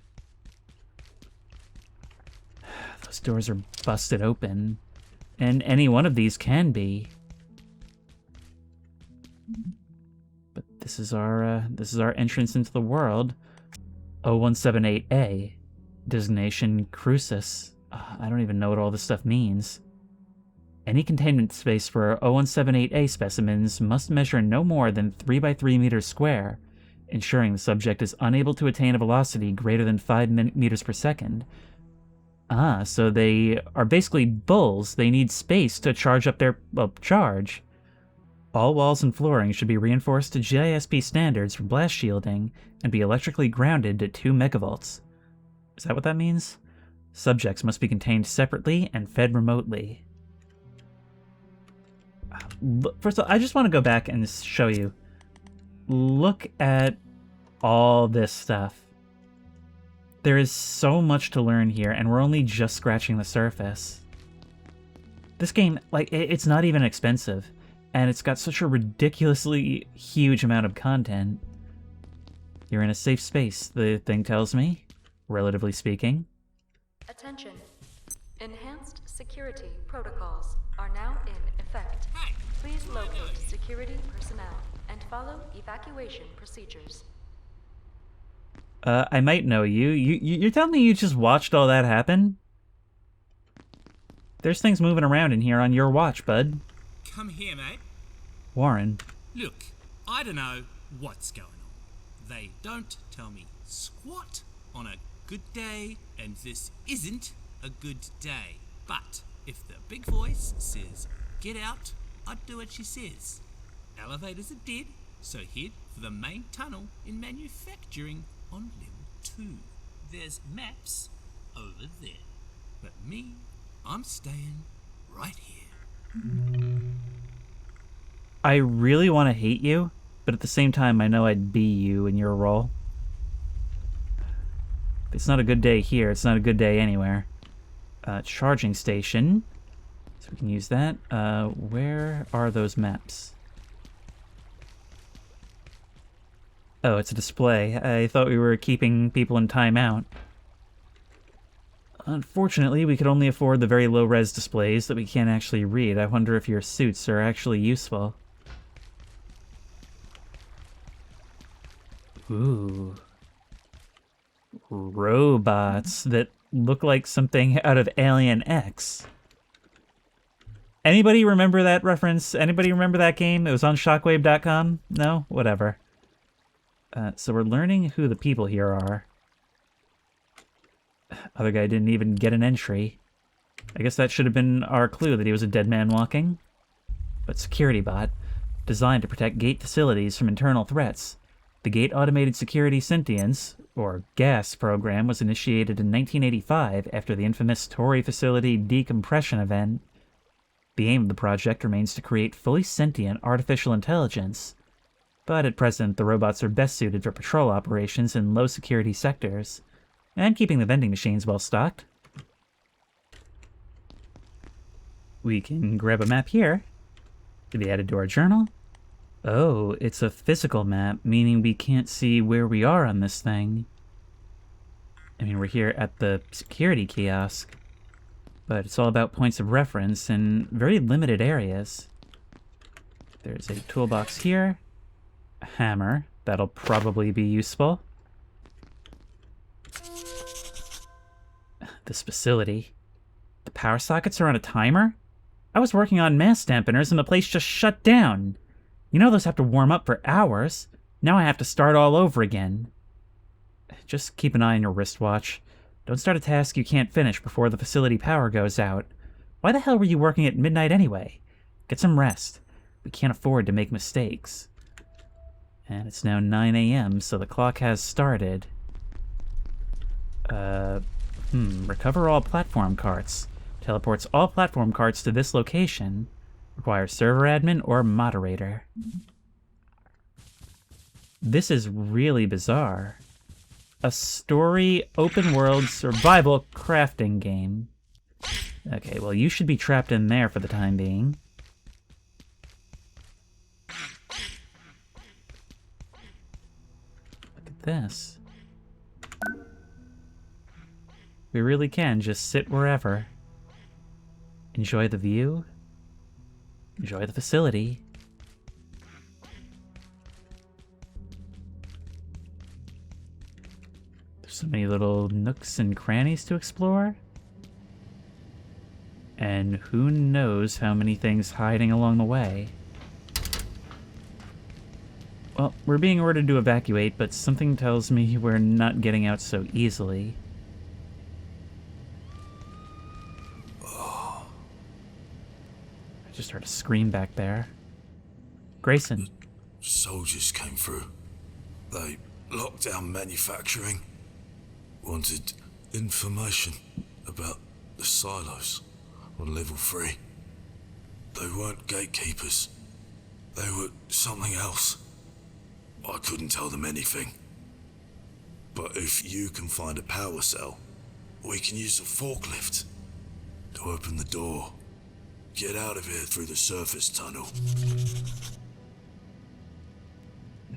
Those doors are busted open. And any one of these can be. But this is our entrance into the world. 0178A. Designation Crucis. I don't even know what all this stuff means. Any containment space for 0178A specimens must measure no more than 3 by 3 meters square, ensuring the subject is unable to attain a velocity greater than 5 meters per second. So they are basically bulls. They need space to charge up their, charge. All walls and flooring should be reinforced to GISP standards for blast shielding and be electrically grounded to 2 megavolts. Is that what that means? Subjects must be contained separately and fed remotely. First of all, I just want to go back and show you. Look at all this stuff. There is so much to learn here, and we're only just scratching the surface. This game, like, it's not even expensive, and it's got such a ridiculously huge amount of content. You're in a safe space, the thing tells me, relatively speaking. Attention. Enhanced security protocols are now in effect. Please locate security personnel and follow evacuation procedures. I might know you. You're telling me you just watched all that happen? There's things moving around in here on your watch, bud. Come here, mate. Warren. Look, I don't know what's going on. They don't tell me squat on a good day, and this isn't a good day. But if the big voice says, get out, I'd do what she says. Elevators are dead, so head for the main tunnel in manufacturing on level 2. There's maps over there. But me, I'm staying right here. I really want to hate you, but at the same time, I know I'd be you in your role. it's not a good day here, it's not a good day anywhere. Charging station. So we can use that. Where are those maps? Oh, it's a display. I thought we were keeping people in timeout. Unfortunately, we could only afford the very low-res displays that we can't actually read. I wonder if your suits are actually useful. Ooh. Robots that look like something out of Alien X. Anybody remember that reference? Anybody remember that game? It was on shockwave.com? No? Whatever. So we're learning who the people here are. Other guy didn't even get an entry. I guess that should have been our clue that he was a dead man walking. But security bot, designed to protect gate facilities from internal threats. The Gate Automated Security Sentience, or GAS program, was initiated in 1985 after the infamous Tory facility decompression event. The aim of the project remains to create fully sentient artificial intelligence. But at present, the robots are best suited for patrol operations in low-security sectors, and keeping the vending machines well stocked. We can grab a map here to be added to our journal. Oh, it's a physical map, meaning we can't see where we are on this thing. I mean, we're here at the security kiosk, but it's all about points of reference in very limited areas. There's a toolbox here, a hammer, that'll probably be useful. This facility. The power sockets are on a timer? I was working on mass dampeners and the place just shut down. You know those have to warm up for hours. Now I have to start all over again. Just keep an eye on your wristwatch. Don't start a task you can't finish before the facility power goes out. Why the hell were you working at midnight anyway? Get some rest. We can't afford to make mistakes. And it's now 9 a.m., so the clock has started. Recover all platform carts. Teleports all platform carts to this location. Requires server admin or moderator. This is really bizarre. A story, open-world, survival crafting game. Okay, well, you should be trapped in there for the time being. Look at this. We really can just sit wherever. Enjoy the view. Enjoy the facility. There's so many little nooks and crannies to explore. And who knows how many things hiding along the way. Well, we're being ordered to evacuate, but something tells me we're not getting out so easily. I just heard a scream back there. Grayson. Soldiers came through. They locked down manufacturing. Wanted information about the silos on level 3. They weren't gatekeepers. They were something else. I couldn't tell them anything. But if you can find a power cell, we can use the forklift to open the door. Get out of here through the surface tunnel.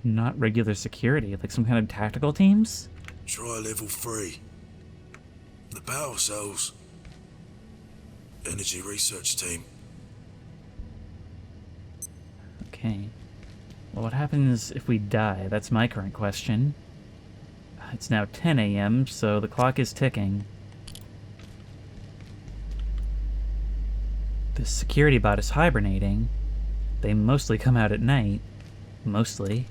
Not regular security, like some kind of tactical teams? Try level 3. The power cells. Energy research team. Okay. Well, what happens if we die? That's my current question. It's now 10 a.m., so the clock is ticking. The security bot is hibernating. They mostly come out at night. Mostly.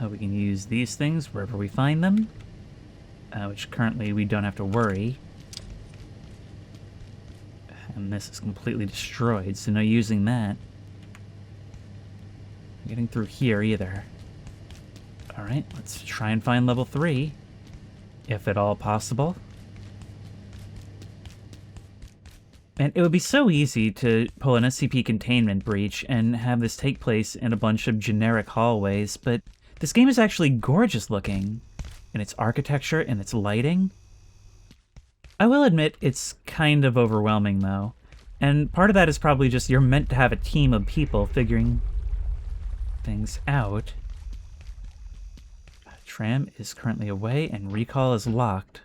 We can use these things wherever we find them. Which currently we don't have to worry. And this is completely destroyed, so no using that. Not getting through here either. Alright, let's try and find level 3. If at all possible. And it would be so easy to pull an SCP containment breach and have this take place in a bunch of generic hallways, but this game is actually gorgeous looking. in its architecture and its lighting. I will admit it's kind of overwhelming, though. And part of that is probably just you're meant to have a team of people figuring things out. Tram is currently away and recall is locked.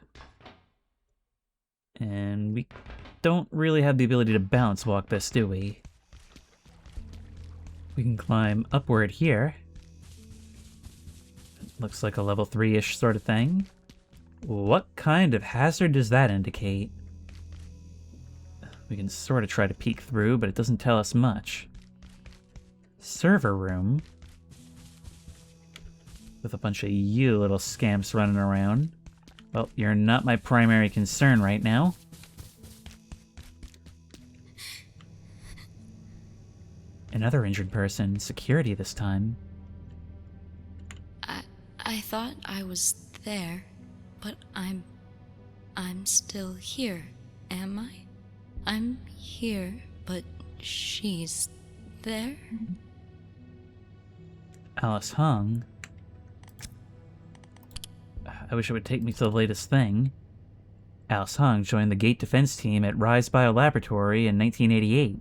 And we don't really have the ability to bounce walk this, do we? We can climb upward here. Looks like a level 3-ish sort of thing. What kind of hazard does that indicate? We can sort of try to peek through, but it doesn't tell us much. Server room. With a bunch of you little scamps running around. Well, you're not my primary concern right now. Another injured person. Security this time. I thought I was there, but I'm still here, am I? I'm here, but she's there? Alice Hung. I wish it would take me to the latest thing. Alice Hung joined the Gate Defense Team at Rise Biolaboratory in 1988.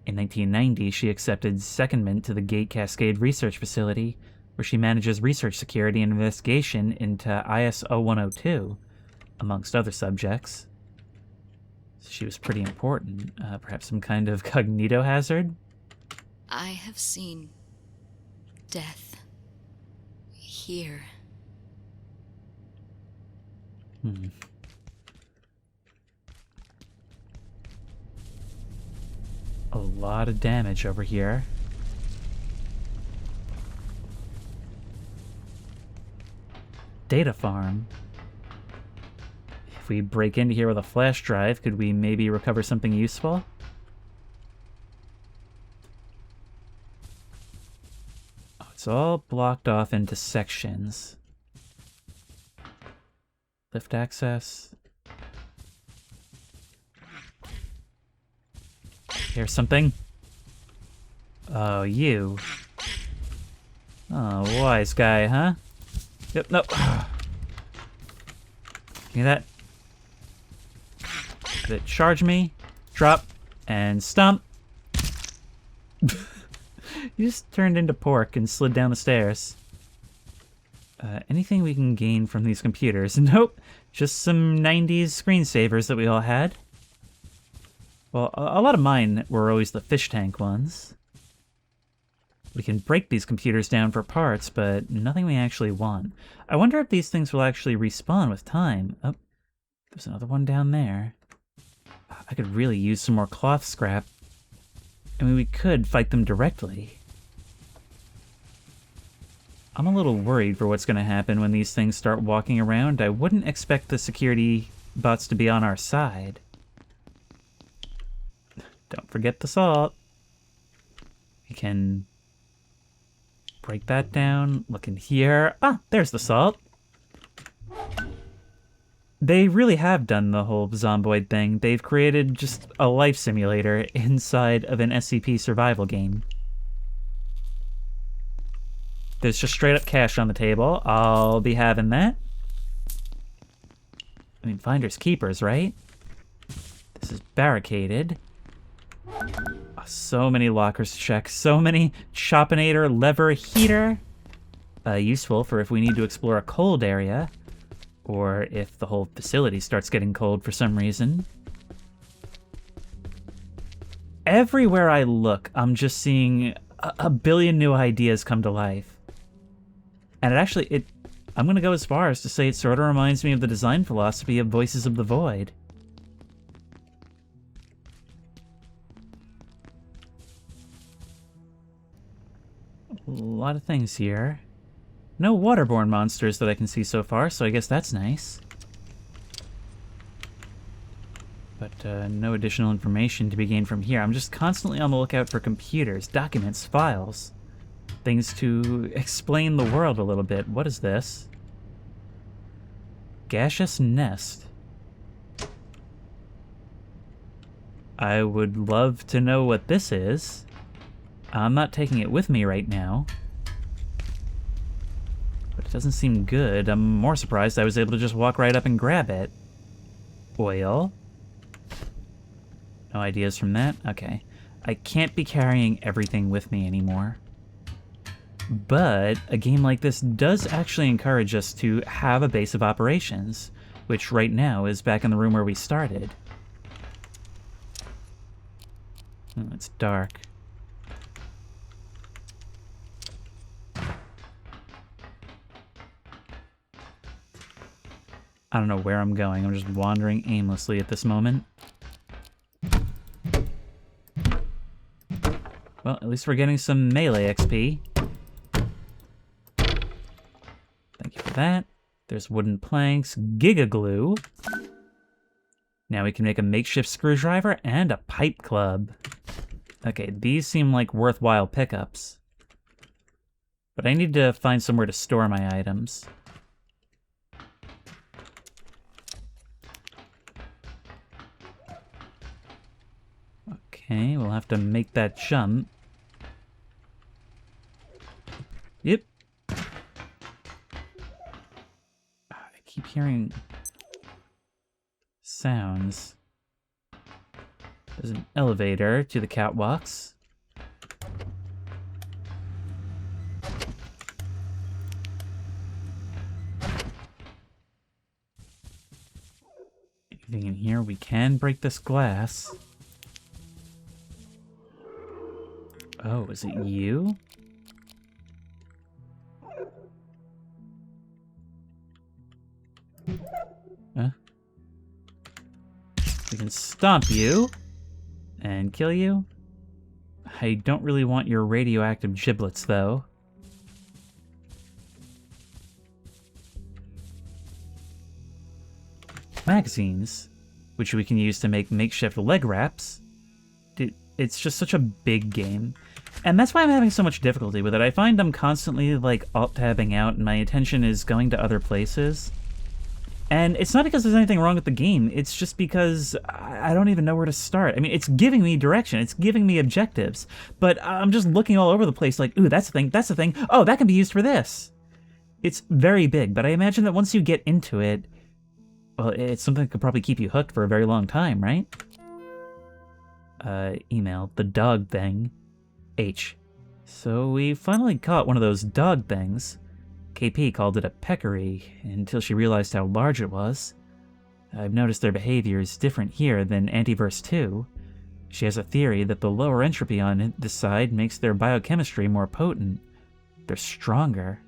In 1990, she accepted secondment to the Gate Cascade Research Facility, where she manages research security and investigation into IS-0102, amongst other subjects. She was pretty important. Perhaps some kind of cognito hazard? I have seen death here. A lot of damage over here. Data farm. If we break into here with a flash drive, could we maybe recover something useful? Oh, it's all blocked off into sections. Lift access. Here's something. Oh, you. Oh, wise guy, huh? Yep, no. Give me that. Did it charge me? Drop. And stomp. You just turned into pork and slid down the stairs. Anything we can gain from these computers? Nope. Just some 90s screensavers that we all had. Well, a lot of mine were always the fish tank ones. We can break these computers down for parts, but nothing we actually want. I wonder if these things will actually respawn with time. Oh, there's another one down there. I could really use some more cloth scrap. I mean, we could fight them directly. I'm a little worried for what's going to happen when these things start walking around. I wouldn't expect the security bots to be on our side. Don't forget the salt. We can break that down. Look in here. Ah, there's the salt. They really have done the whole zomboid thing. They've created just a life simulator inside of an SCP survival game. There's just straight up cash on the table. I'll be having that. I mean, finders keepers, right? This is barricaded. Oh, so many lockers to check. So many Chopinator lever heater. Useful for if we need to explore a cold area. Or if the whole facility starts getting cold for some reason. Everywhere I look, I'm just seeing a billion new ideas come to life. And I'm going to go as far as to say it sort of reminds me of the design philosophy of Voices of the Void. A lot of things here. No waterborne monsters that I can see so far, so I guess that's nice. But no additional information to be gained from here. I'm just constantly on the lookout for computers, documents, files. Things to explain the world a little bit. What is this? Gaseous nest. I would love to know what this is. I'm not taking it with me right now. But It doesn't seem good. I'm more surprised I was able to just walk right up and grab it. Oil. No ideas from that? Okay. I can't be carrying everything with me anymore. But a game like this does actually encourage us to have a base of operations, which right now is back in the room where we started. Oh, it's dark. I don't know where I'm going. I'm just wandering aimlessly at this moment. Well, at least we're getting some melee XP. Thank you for that. There's wooden planks, giga glue. Now we can make a makeshift screwdriver and a pipe club. Okay, these seem like worthwhile pickups. But I need to find somewhere to store my items. Okay, we'll have to make that jump. Yep. I keep hearing sounds. There's an elevator to the catwalks. Anything in here? We can break this glass. Oh, is it you? Huh? We can stomp you and kill you. I don't really want your radioactive giblets, though. Magazines, which we can use to make makeshift leg wraps. It's just such a big game. And that's why I'm having so much difficulty with it. I find I'm constantly, like, alt-tabbing out, and my attention is going to other places. And it's not because there's anything wrong with the game, it's just because I don't even know where to start. I mean, it's giving me direction, it's giving me objectives, but I'm just looking all over the place like, ooh, that's the thing, oh, that can be used for this. It's very big, but I imagine that once you get into it, well, it's something that could probably keep you hooked for a very long time, right? Email, the dog thing. H. So we finally caught one of those dog things. KP called it a peccary, until she realized how large it was. I've noticed their behavior is different here than Antiverse 2. She has a theory that the lower entropy on this side makes their biochemistry more potent. They're stronger.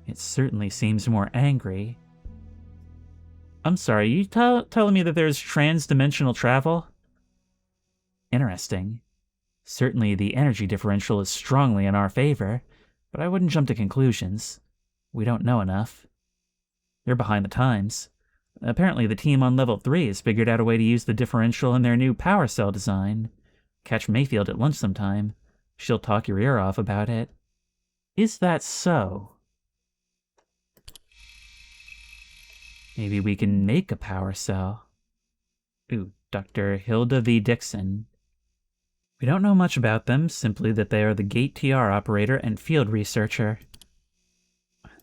It certainly seems more angry. I'm sorry, you telling me that there's trans-dimensional travel? Interesting. Certainly the energy differential is strongly in our favor, but I wouldn't jump to conclusions. We don't know enough. They're behind the times. Apparently the team on level 3 has figured out a way to use the differential in their new power cell design. Catch Mayfield at lunch sometime. She'll talk your ear off about it. Is that so? Maybe we can make a power cell. Ooh, Dr. Hilda V. Dixon. We don't know much about them, simply that they are the Gate TR operator and field researcher.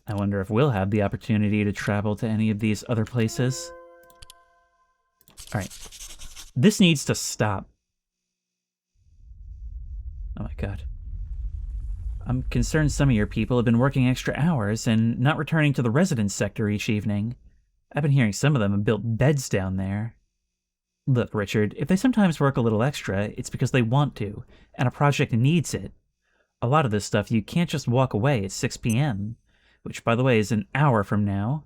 I wonder if we'll have the opportunity to travel to any of these other places. Alright. This needs to stop. Oh my god. I'm concerned some of your people have been working extra hours and not returning to the residence sector each evening. I've been hearing some of them have built beds down there. Look, Richard, if they sometimes work a little extra, it's because they want to, and a project needs it. A lot of this stuff you can't just walk away at 6 p.m., which, by the way, is an hour from now.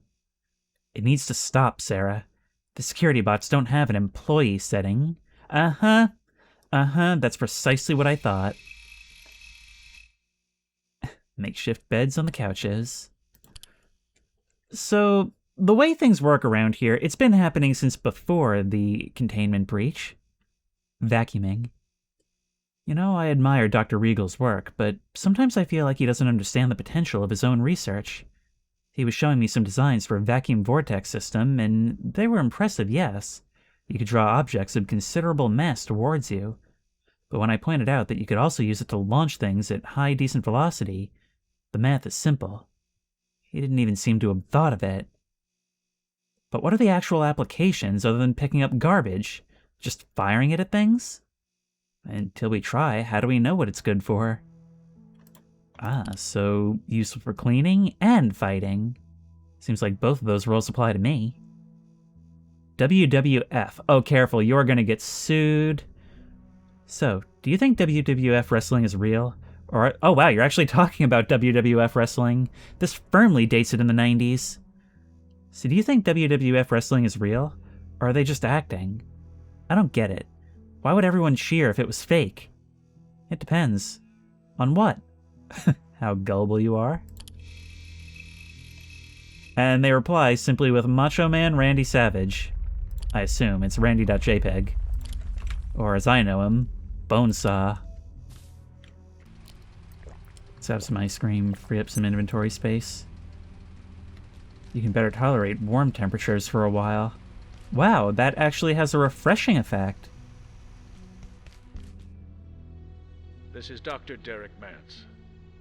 It needs to stop, Sarah. The security bots don't have an employee setting. Uh-huh, that's precisely what I thought. Makeshift beds on the couches. So, the way things work around here, it's been happening since before the containment breach. Vacuuming. You know, I admire Dr. Regal's work, but sometimes I feel like he doesn't understand the potential of his own research. He was showing me some designs for a vacuum vortex system, and they were impressive, yes. You could draw objects of considerable mass towards you. But when I pointed out that you could also use it to launch things at high decent velocity, the math is simple. He didn't even seem to have thought of it. But what are the actual applications other than picking up garbage? Just firing it at things? Until we try, how do we know what it's good for? Ah, so useful for cleaning and fighting. Seems like both of those roles apply to me. WWF. Oh, careful, you're gonna get sued. So, do you think WWF wrestling is real? Or, oh wow, you're actually talking about WWF wrestling. This firmly dates it in the 90s. So do you think WWF wrestling is real? Or are they just acting? I don't get it. Why would everyone cheer if it was fake? It depends. On what? How gullible you are. And they reply simply with Macho Man Randy Savage. I assume it's randy.jpg. Or as I know him, Bonesaw. Let's have some ice cream, free up some inventory space. You can better tolerate warm temperatures for a while. Wow, that actually has a refreshing effect. This is Dr. Derek Mance.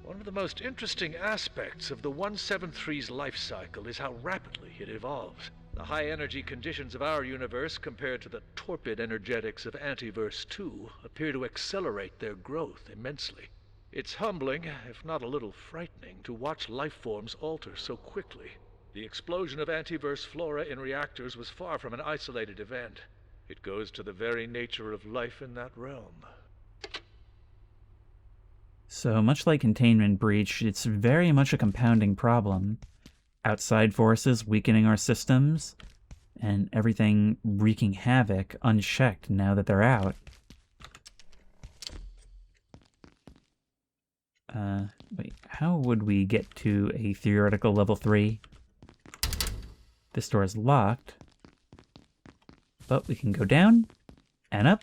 One of the most interesting aspects of the 173's life cycle is how rapidly it evolves. The high-energy conditions of our universe compared to the torpid energetics of Antiverse 2 appear to accelerate their growth immensely. It's humbling, if not a little frightening, to watch life forms alter so quickly. The explosion of antiverse flora in reactors was far from an isolated event. It goes to the very nature of life in that realm. So, much like Containment Breach, it's very much a compounding problem. Outside forces weakening our systems, and everything wreaking havoc unchecked now that they're out. Wait, how would we get to a theoretical level 3? This door is locked. But we can go down, and up,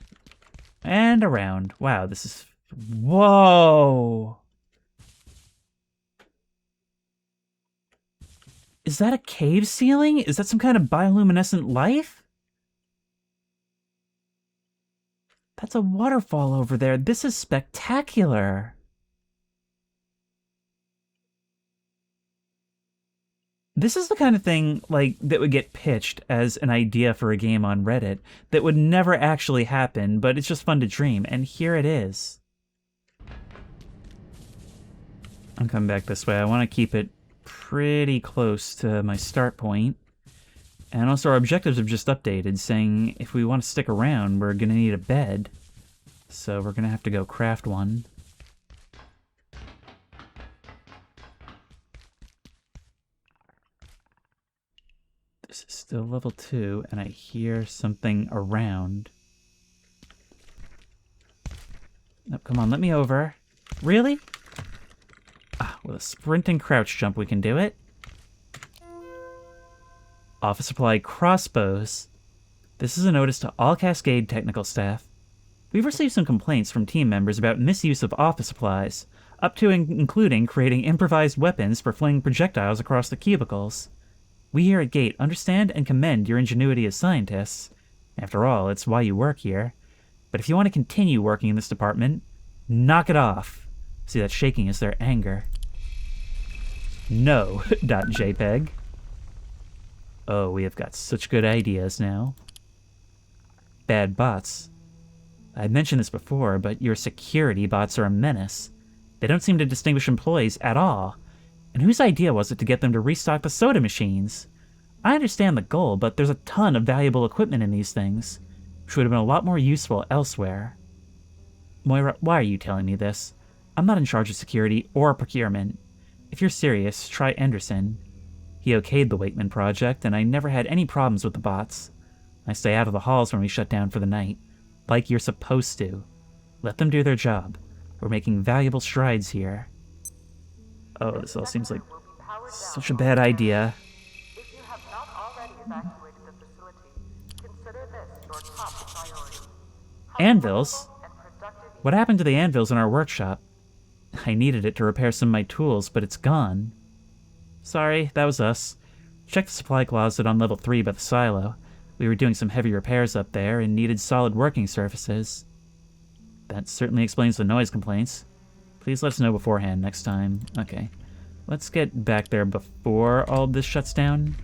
and around. Wow, this is... Whoa! Is that a cave ceiling? Is that some kind of bioluminescent life? That's a waterfall over there. This is spectacular. This is the kind of thing, like, that would get pitched as an idea for a game on Reddit that would never actually happen, but it's just fun to dream, and here it is. I'm coming back this way. I want to keep it pretty close to my start point. And also our objectives have just updated, saying if we want to stick around, we're going to need a bed. So we're going to have to go craft one. This is still level 2, and I hear something around. No, come on, let me over. Really? Ah, with a sprinting crouch jump we can do it. Office supply crossbows. This is a notice to all Cascade technical staff. We've received some complaints from team members about misuse of office supplies, up to and including creating improvised weapons for flinging projectiles across the cubicles. We here at Gate understand and commend your ingenuity as scientists. After all, it's why you work here. But if you want to continue working in this department, knock it off. See, that shaking is their anger. No. .jpg. Oh, we have got such good ideas now. Bad bots. I've mentioned this before, but your security bots are a menace. They don't seem to distinguish employees at all. And whose idea was it to get them to restock the soda machines? I understand the goal, but there's a ton of valuable equipment in these things, which would have been a lot more useful elsewhere. Moira, why are you telling me this? I'm not in charge of security or procurement. If you're serious, try Anderson. He okayed the Wakeman project, and I never had any problems with the bots. I stay out of the halls when we shut down for the night, like you're supposed to. Let them do their job. We're making valuable strides here. Oh, this all seems like such a bad idea. If you have not already evacuated the facility, consider this your top priority. Anvils? What happened to the anvils in our workshop? I needed it to repair some of my tools, but it's gone. Sorry, that was us. Check the supply closet on level 3 by the silo. We were doing some heavy repairs up there and needed solid working surfaces. That certainly explains the noise complaints. Please let us know beforehand next time. Okay. Let's get back there before all this shuts down.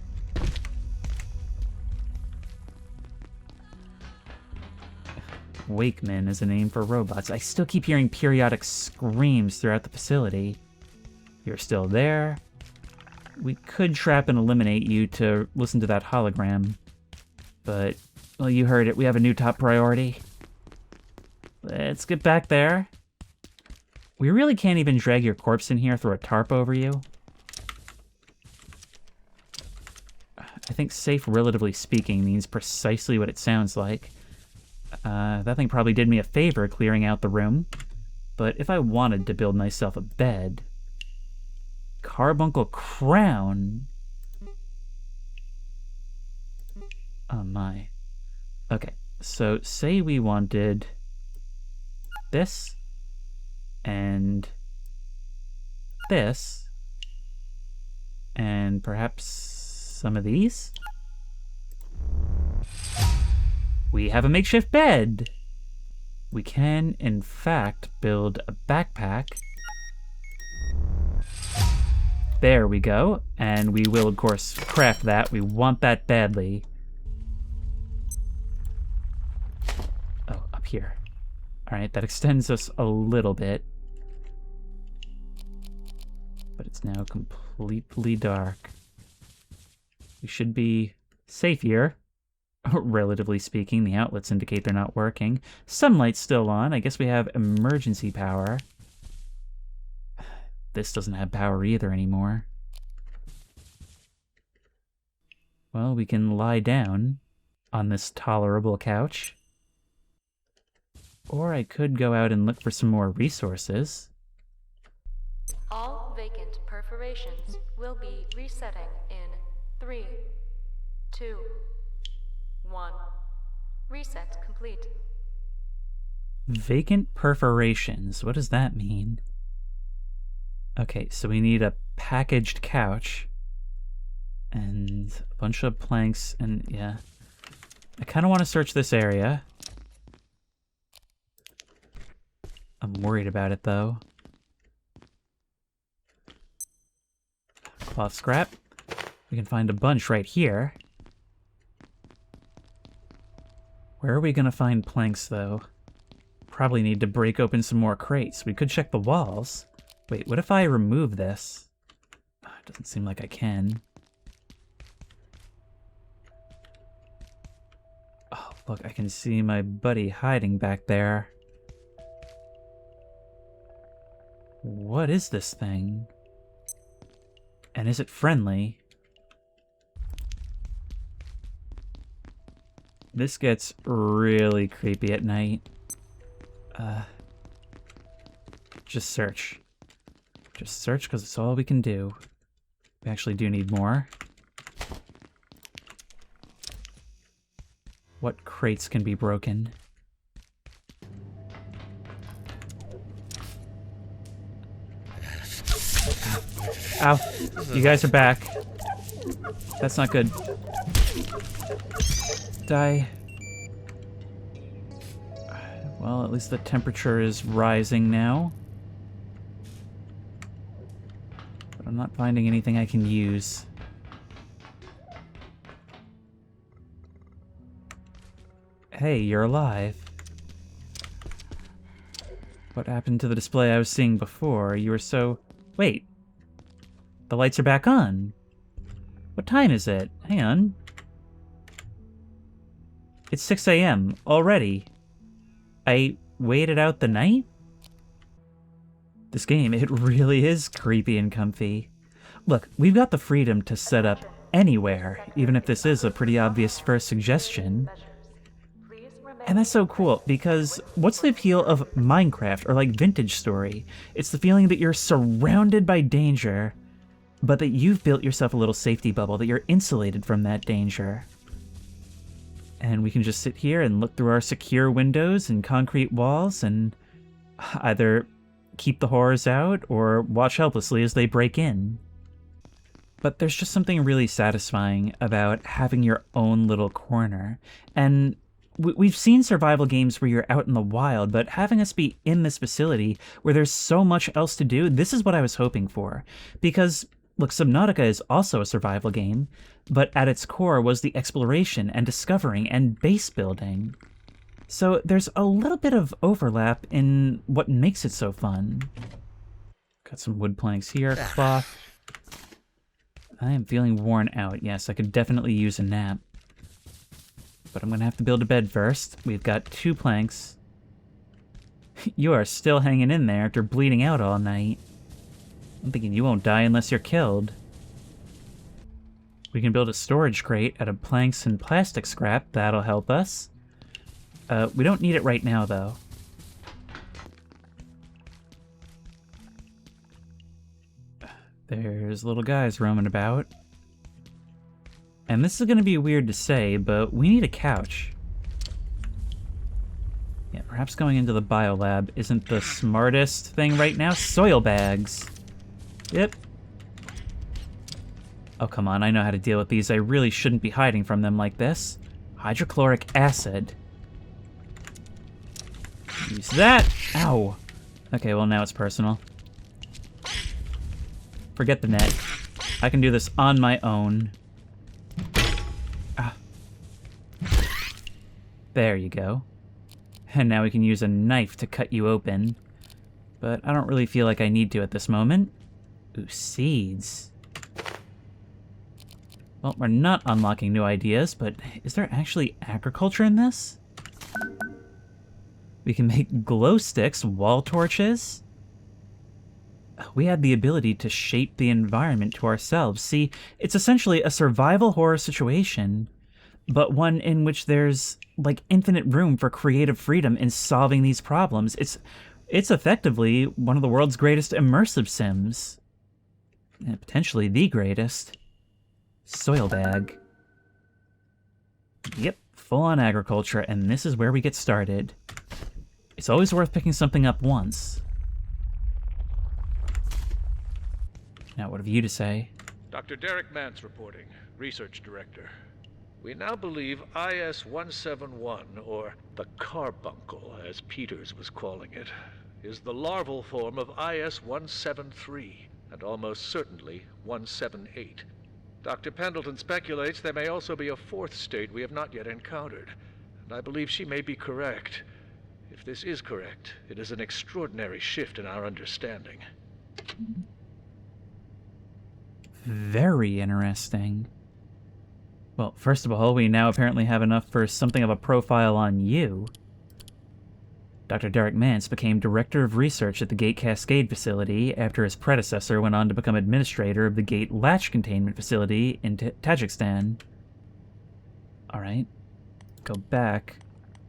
Wakeman is a name for robots. I still keep hearing periodic screams throughout the facility. You're still there. We could trap and eliminate you to listen to that hologram. But, well, you heard it. We have a new top priority. Let's get back there. We really can't even drag your corpse in here, throw a tarp over you. I think safe, relatively speaking, means precisely what it sounds like. That thing probably did me a favor clearing out the room. But if I wanted to build myself a bed... Carbuncle crown? Oh my. Okay, so say we wanted this and this and perhaps some of these. We have a makeshift bed. We can, in fact, build a backpack. There we go. And we will, of course, craft that. We want that badly. Oh, up here. Alright, that extends us a little bit. But it's now completely dark. We should be safe here. Relatively speaking, the outlets indicate they're not working. Sunlight's still on. I guess we have emergency power. This doesn't have power either anymore. Well, we can lie down on this tolerable couch. Or I could go out and look for some more resources. All vacant perforations will be resetting in 3, 2, 1. Reset complete. Vacant perforations. What does that mean? Okay, so we need a packaged couch. And a bunch of planks, and yeah. I kind of want to search this area. I'm worried about it, though. Cloth scrap. We can find a bunch right here. Where are we gonna find planks, though? Probably need to break open some more crates. We could check the walls. Wait, what if I remove this? Oh, it doesn't seem like I can. Oh, look, I can see my buddy hiding back there. What is this thing? And is it friendly? This gets really creepy at night. Just search. Just search, because it's all we can do. We actually do need more. What crates can be broken? Ow. You guys are back. That's not good. Die. Well, at least the temperature is rising now. But I'm not finding anything I can use. Hey, you're alive. What happened to the display I was seeing before? You were so... Wait. The lights are back on. What time is it? Hang on. It's 6 a.m. already. I waited out the night? This game, it really is creepy and comfy. Look, we've got the freedom to set up anywhere, even if this is a pretty obvious first suggestion. And that's so cool, because what's the appeal of Minecraft or like Vintage Story? It's the feeling that you're surrounded by danger, but that you've built yourself a little safety bubble, that you're insulated from that danger. And we can just sit here and look through our secure windows and concrete walls and either keep the horrors out or watch helplessly as they break in. But there's just something really satisfying about having your own little corner. And we've seen survival games where you're out in the wild, but having us be in this facility where there's so much else to do, this is what I was hoping for. Because, look, Subnautica is also a survival game, but at its core was the exploration and discovering and base building. So there's a little bit of overlap in what makes it so fun. Got some wood planks here, cloth. I am feeling worn out. Yes, I could definitely use a nap. But I'm gonna have to build a bed first. We've got 2 planks. You are still hanging in there after bleeding out all night. I'm thinking you won't die unless you're killed. We can build a storage crate out of planks and plastic scrap. That'll help us. We don't need it right now, though. There's little guys roaming about. And this is going to be weird to say, but we need a couch. Yeah, perhaps going into the biolab isn't the smartest thing right now. Soil bags. Yep. Oh, come on, I know how to deal with these. I really shouldn't be hiding from them like this. Hydrochloric acid. Use that. Ow. Okay, well, now it's personal. Forget the net. I can do this on my own. Ah. There you go. And now we can use a knife to cut you open. But I don't really feel like I need to at this moment. Ooh, seeds. Well, we're not unlocking new ideas, but is there actually agriculture in this? We can make glow sticks, wall torches. We had the ability to shape the environment to ourselves. See, it's essentially a survival horror situation, but one in which there's, like, infinite room for creative freedom in solving these problems. It's effectively one of the world's greatest immersive sims. And potentially the greatest. Soil bag. Yep, full-on agriculture, and this is where we get started. It's always worth picking something up once. Now, what have you to say? Dr. Derek Mance reporting, Research Director. We now believe IS-171, or the carbuncle, as Peters was calling it, is the larval form of IS-173, and almost certainly 178. Dr. Pendleton speculates there may also be a 4th state we have not yet encountered, and I believe she may be correct. If this is correct, it is an extraordinary shift in our understanding. Very interesting. Well, first of all, we now apparently have enough for something of a profile on you. Dr. Derek Mance became Director of Research at the Gate Cascade facility after his predecessor went on to become Administrator of the Gate Latch Containment Facility in Tajikistan. Alright. Go back.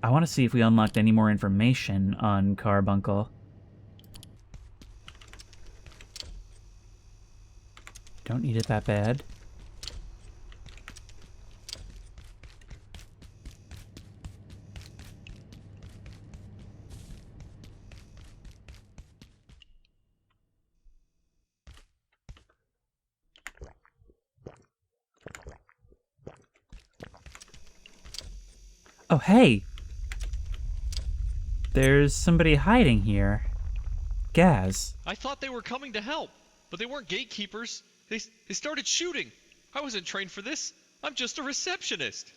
I want to see if we unlocked any more information on Carbuncle. Don't need it that bad. Oh, hey! There's somebody hiding here. Gaz. I thought they were coming to help, but they weren't gatekeepers. They started shooting. I wasn't trained for this. I'm just a receptionist.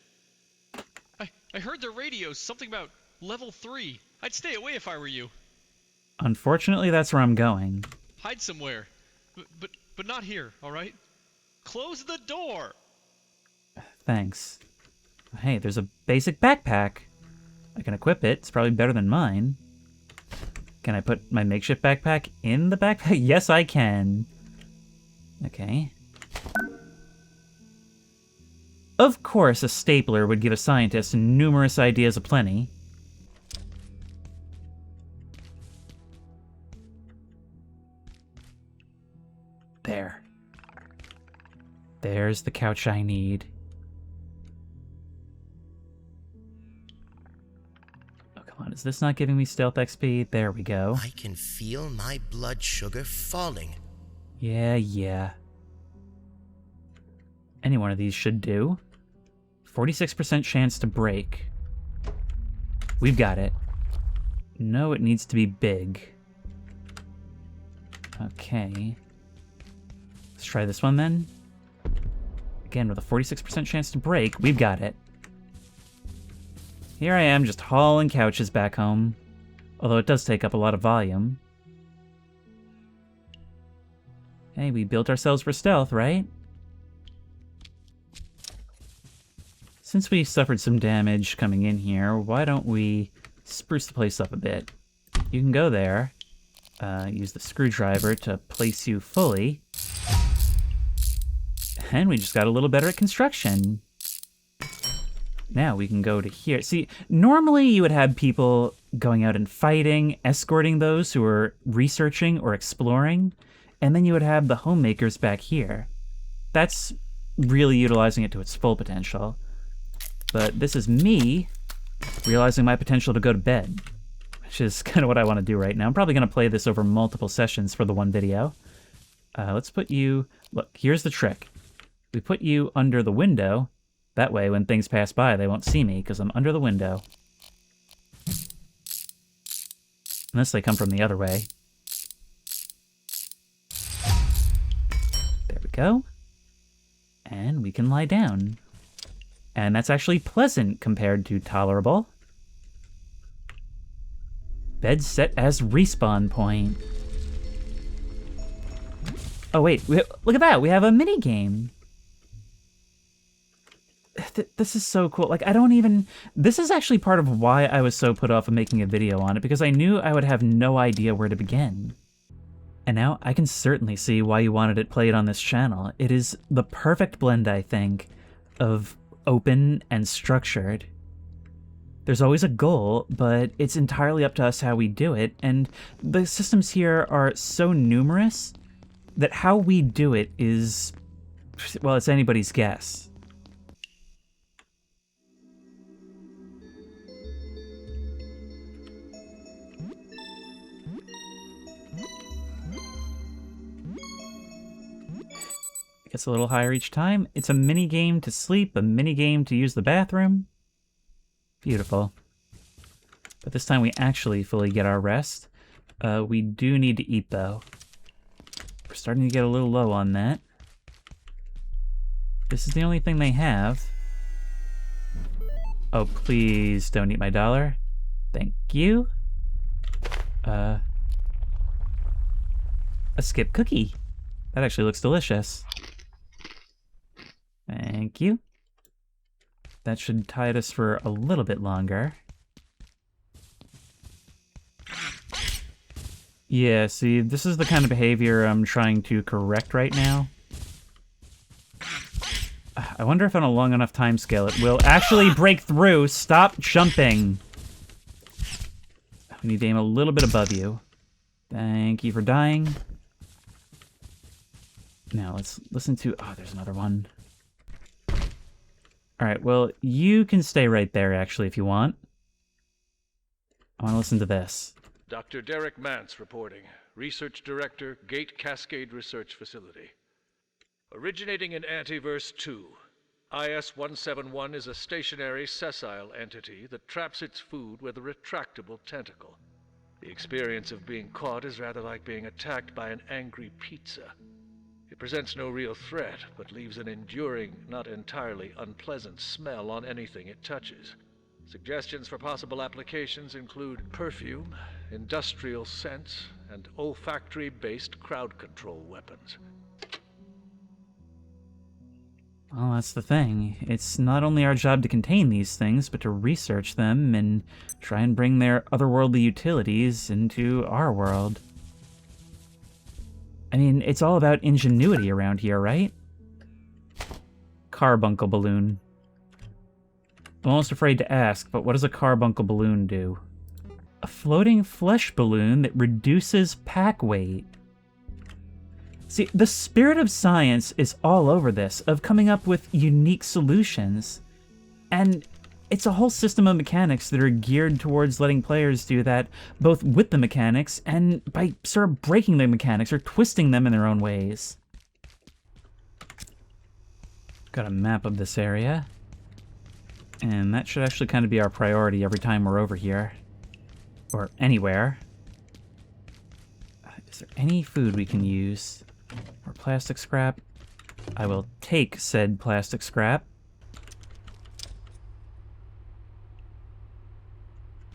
I heard their radios, something about level 3. I'd stay away if I were you. Unfortunately, that's where I'm going. Hide somewhere. But not here, all right? Close the door. Thanks. Hey, there's a basic backpack. I can equip it. It's probably better than mine. Can I put my makeshift backpack in the backpack? Yes, I can. Okay. Of course, a stapler would give a scientist numerous ideas aplenty. There. There's the couch I need. Oh, come on. Is this not giving me stealth XP? There we go. I can feel my blood sugar falling. Yeah. Any one of these should do. 46% chance to break. We've got it. No, it needs to be big. Okay. Let's try this one then. Again, with a 46% chance to break, we've got it. Here I am, just hauling couches back home. Although it does take up a lot of volume. Hey, we built ourselves for stealth, right? Since we suffered some damage coming in here, why don't we spruce the place up a bit? You can go there, use the screwdriver to place you fully, and we just got a little better at construction. Now we can go to here. See, normally you would have people going out and fighting, escorting those who are researching or exploring, and then you would have the homemakers back here. That's really utilizing it to its full potential. But this is me realizing my potential to go to bed, which is kind of what I want to do right now. I'm probably going to play this over multiple sessions for the one video. Let's put you... Look, here's the trick. We put you under the window. That way, when things pass by, they won't see me, because I'm under the window. Unless they come from the other way. There we go. And we can lie down. And that's actually pleasant compared to tolerable. Bed set as respawn point. Oh wait, look at that, we have a mini game. This is so cool. Like, I don't even... This is actually part of why I was so put off of making a video on it, because I knew I would have no idea where to begin. And now I can certainly see why you wanted it played on this channel. It is the perfect blend, I think, of open and structured. There's always a goal, but it's entirely up to us how we do it, and the systems here are so numerous that how we do it is... well, it's anybody's guess. Gets a little higher each time. It's a mini game to sleep, a mini game to use the bathroom. Beautiful. But this time we actually fully get our rest. We do need to eat though. We're starting to get a little low on that. This is the only thing they have. Oh, please don't eat my dollar. Thank you. A skip cookie. That actually looks delicious. Thank you. That should tide us for a little bit longer. Yeah, see, this is the kind of behavior I'm trying to correct right now. I wonder if on a long enough time scale it will actually break through. Stop jumping. We need to aim a little bit above you. Thank you for dying. Now let's listen to... Oh, there's another one. Alright, well, you can stay right there, actually, if you want. I want to listen to this. Dr. Derek Mance reporting. Research Director, Gate Cascade Research Facility. Originating in Antiverse 2, IS-171 is a stationary, sessile entity that traps its food with a retractable tentacle. The experience of being caught is rather like being attacked by an angry pizza. It presents no real threat, but leaves an enduring, not entirely unpleasant smell on anything it touches. Suggestions for possible applications include perfume, industrial scents, and olfactory-based crowd control weapons. Well, that's the thing. It's not only our job to contain these things, but to research them and try and bring their otherworldly utilities into our world. I mean, it's all about ingenuity around here, right? Carbuncle balloon. I'm almost afraid to ask, but what does a carbuncle balloon do? A floating flesh balloon that reduces pack weight. See, the spirit of science is all over this, of coming up with unique solutions. And it's a whole system of mechanics that are geared towards letting players do that, both with the mechanics and by sort of breaking the mechanics or twisting them in their own ways. Got a map of this area. And that should actually kind of be our priority every time we're over here. Or anywhere. Is there any food we can use? Or plastic scrap? I will take said plastic scrap.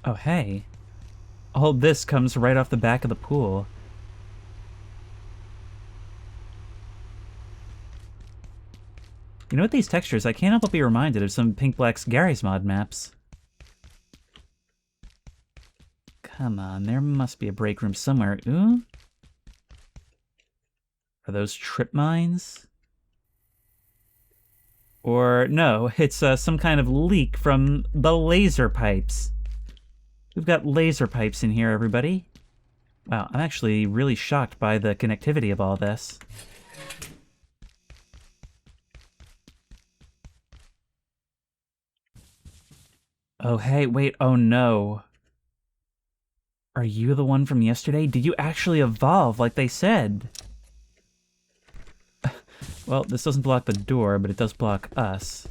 Oh, hey. All this comes right off the back of the pool. You know, with these textures, I can't help but be reminded of some Pink Black's Gary's Mod maps. Come on, there must be a break room somewhere. Ooh? Are those trip mines? Or, no, it's some kind of leak from the laser pipes. We've got laser pipes in here, everybody. Wow, I'm actually really shocked by the connectivity of all this. Oh, hey, wait, oh no. Are you the one from yesterday? Did you actually evolve like they said? Well, this doesn't block the door, but it does block us.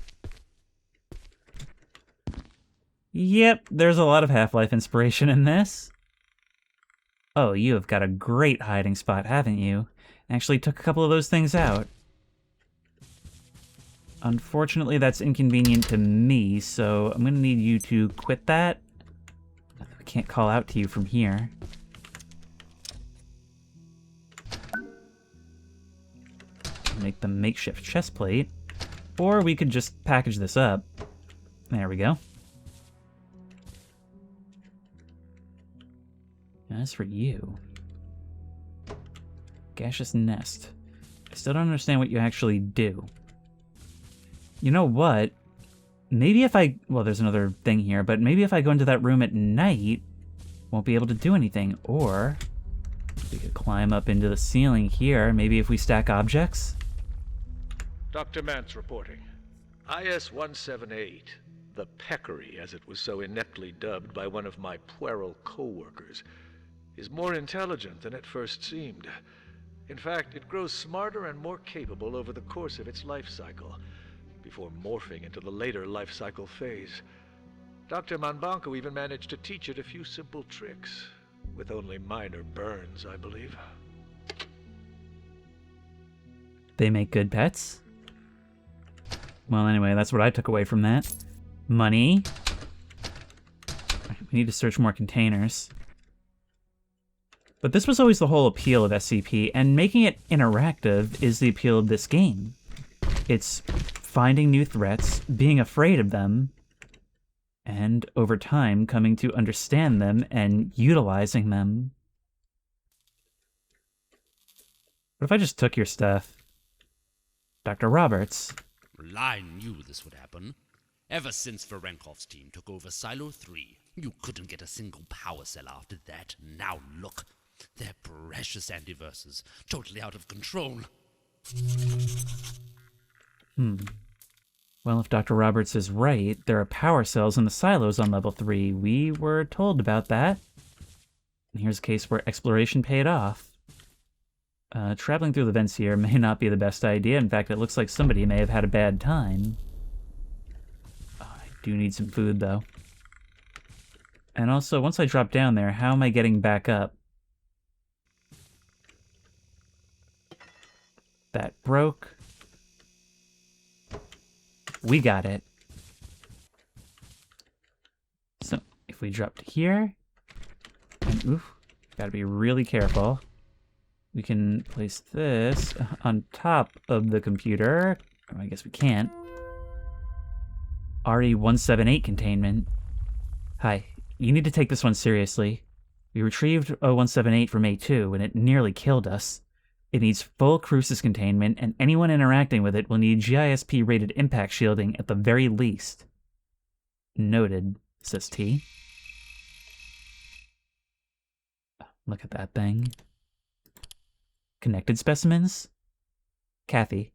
Yep, there's a lot of Half-Life inspiration in this. Oh, you have got a great hiding spot, haven't you? Actually took a couple of those things out. Unfortunately, that's inconvenient to me, so I'm gonna need you to quit that. I can't call out to you from here. Make the makeshift chest plate. Or we could just package this up. There we go. As for you... Gaseous nest. I still don't understand what you actually do. You know what? Maybe if I... Well, there's another thing here, but maybe if I go into that room at night, won't be able to do anything. Or we could climb up into the ceiling here. Maybe if we stack objects? Dr. Mance reporting. IS-178, the Peccary, as it was so ineptly dubbed by one of my puerile coworkers, is more intelligent than it first seemed. In fact, it grows smarter and more capable over the course of its life cycle, before morphing into the later life cycle phase. Dr. Manbanco even managed to teach it a few simple tricks, with only minor burns, I believe. They make good pets? Well, anyway, that's what I took away from that. Money. We need to search more containers. But this was always the whole appeal of SCP, and making it interactive is the appeal of this game. It's finding new threats, being afraid of them, and over time coming to understand them and utilizing them. What if I just took your stuff? Dr. Roberts. Well, I knew this would happen. Ever since Varenkov's team took over Silo 3, you couldn't get a single power cell after that. Now look, they're precious antiverses, totally out of control. Well, if Dr. Roberts is right, there are power cells in the silos on level 3. We were told about that. And here's a case where exploration paid off. Traveling through the vents here may not be the best idea. In fact, it looks like somebody may have had a bad time. Oh, I do need some food, though. And also, once I drop down there, how am I getting back up? That broke. We got it. So, if we drop to here, and oof, gotta be really careful. We can place this on top of the computer. Oh, I guess we can't. RE-178 containment. Hi, you need to take this one seriously. We retrieved O-178 from A2, and it nearly killed us. It needs full crucis containment, and anyone interacting with it will need GISP-rated impact shielding at the very least. Noted, says T. Look at that thing. Connected specimens? Kathy,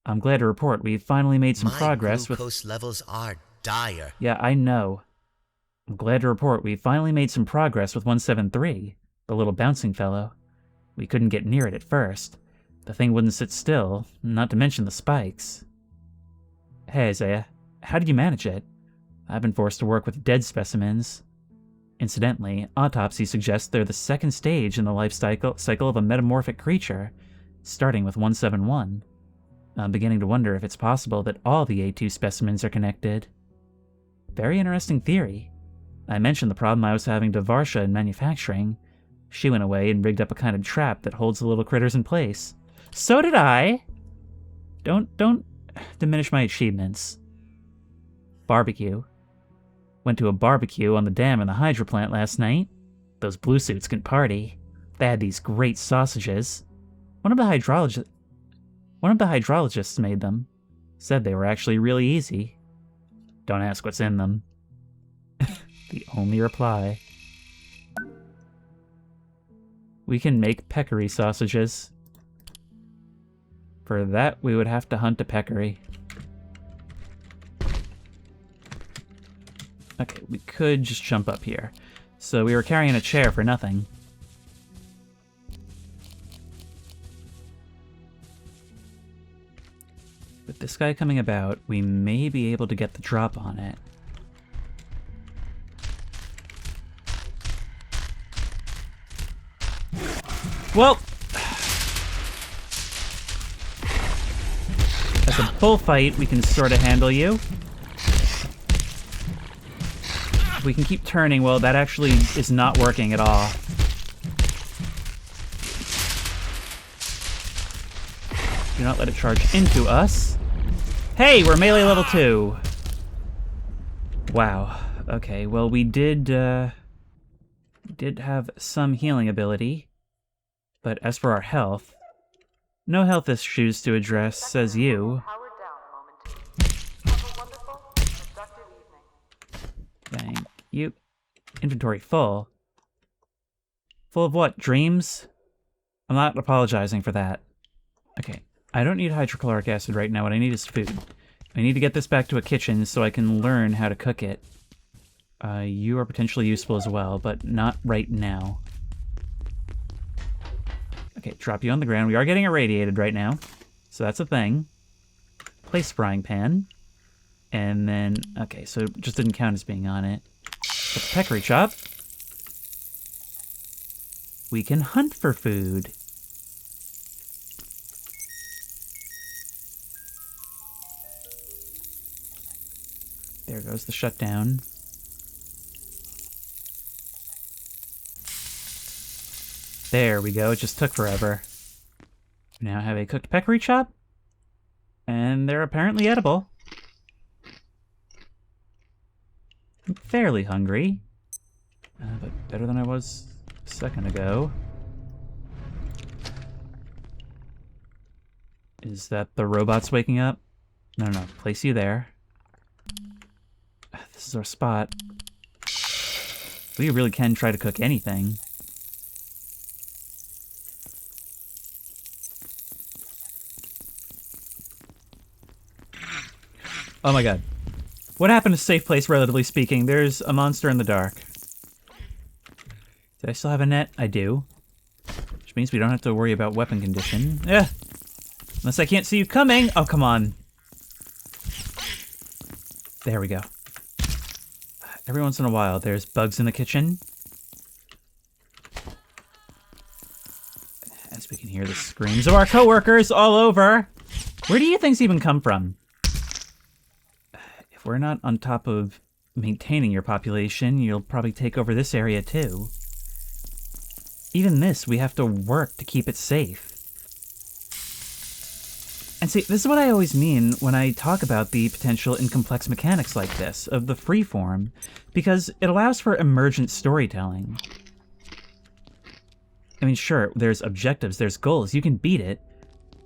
I'm glad to report we've finally made some progress with... My glucose levels are dire. Yeah, I know. I'm glad to report we finally made some progress with 173, the little bouncing fellow. We couldn't get near it at first. The thing wouldn't sit still, not to mention the spikes. Hey, Isaiah, how did you manage it? I've been forced to work with dead specimens. Incidentally, autopsy suggests they're the second stage in the life cycle of a metamorphic creature, starting with 171. I'm beginning to wonder if it's possible that all the A2 specimens are connected. Very interesting theory. I mentioned the problem I was having to Varsha in manufacturing. She went away and rigged up a kind of trap that holds the little critters in place. So did I! Don't diminish my achievements. Barbecue. Went to a barbecue on the dam in the Hydra plant last night. Those blue suits can party. They had these great sausages. One of the hydrologists made them. Said they were actually really easy. Don't ask what's in them. The only reply. We can make peccary sausages. For that, we would have to hunt a peccary. Okay, we could just jump up here. So we were carrying a chair for nothing. With this guy coming about, we may be able to get the drop on it. Well, as a bullfight, we can sort of handle you. We can keep turning. Well, that actually is not working at all. Do not let it charge into us. Hey, we're melee level 2. Wow. Okay, well, we did have some healing ability. But as for our health, no health issues to address, says you. Thank you. Inventory full. Full of what? Dreams? I'm not apologizing for that. Okay, I don't need hydrochloric acid right now. What I need is food. I need to get this back to a kitchen so I can learn how to cook it. You are potentially useful as well, but not right now. Okay, drop you on the ground. We are getting irradiated right now, so that's a thing. Place frying pan. And then, okay, so it just didn't count as being on it. But the peccary chop. We can hunt for food. There goes the shutdown. There we go, it just took forever. We now have a cooked peccary chop. And they're apparently edible. I'm fairly hungry. But better than I was a second ago. Is that the robots waking up? No, no, place you there. This is our spot. We really can try to cook anything. Oh my god. What happened to safe place, relatively speaking? There's a monster in the dark. Did I still have a net? I do. Which means we don't have to worry about weapon condition. Yeah. Unless I can't see you coming. Oh, come on. There we go. Every once in a while, there's bugs in the kitchen. As we can hear the screams of our coworkers all over. Where do you think these even come from? If we're not on top of maintaining your population, you'll probably take over this area too. Even this, we have to work to keep it safe. And see, this is what I always mean when I talk about the potential in complex mechanics like this, of the freeform, because it allows for emergent storytelling. I mean, sure, there's objectives, there's goals, you can beat it,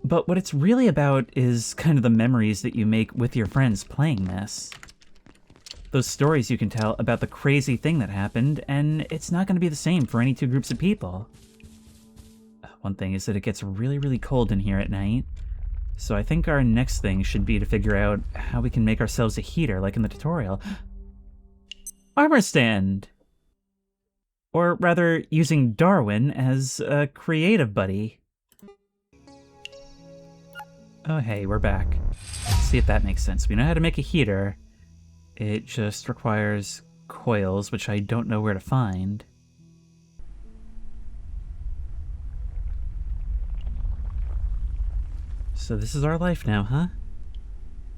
but what it's really about is kind of the memories that you make with your friends playing this. Those stories you can tell about the crazy thing that happened, and it's not going to be the same for any two groups of people. One thing is that it gets really, really cold in here at night, so I think our next thing should be to figure out how we can make ourselves a heater, like in the tutorial. Armor stand! Or rather, using Darwin as a creative buddy. Oh hey, we're back. Let's see if that makes sense. We know how to make a heater. It just requires coils, which I don't know where to find. So this is our life now, huh?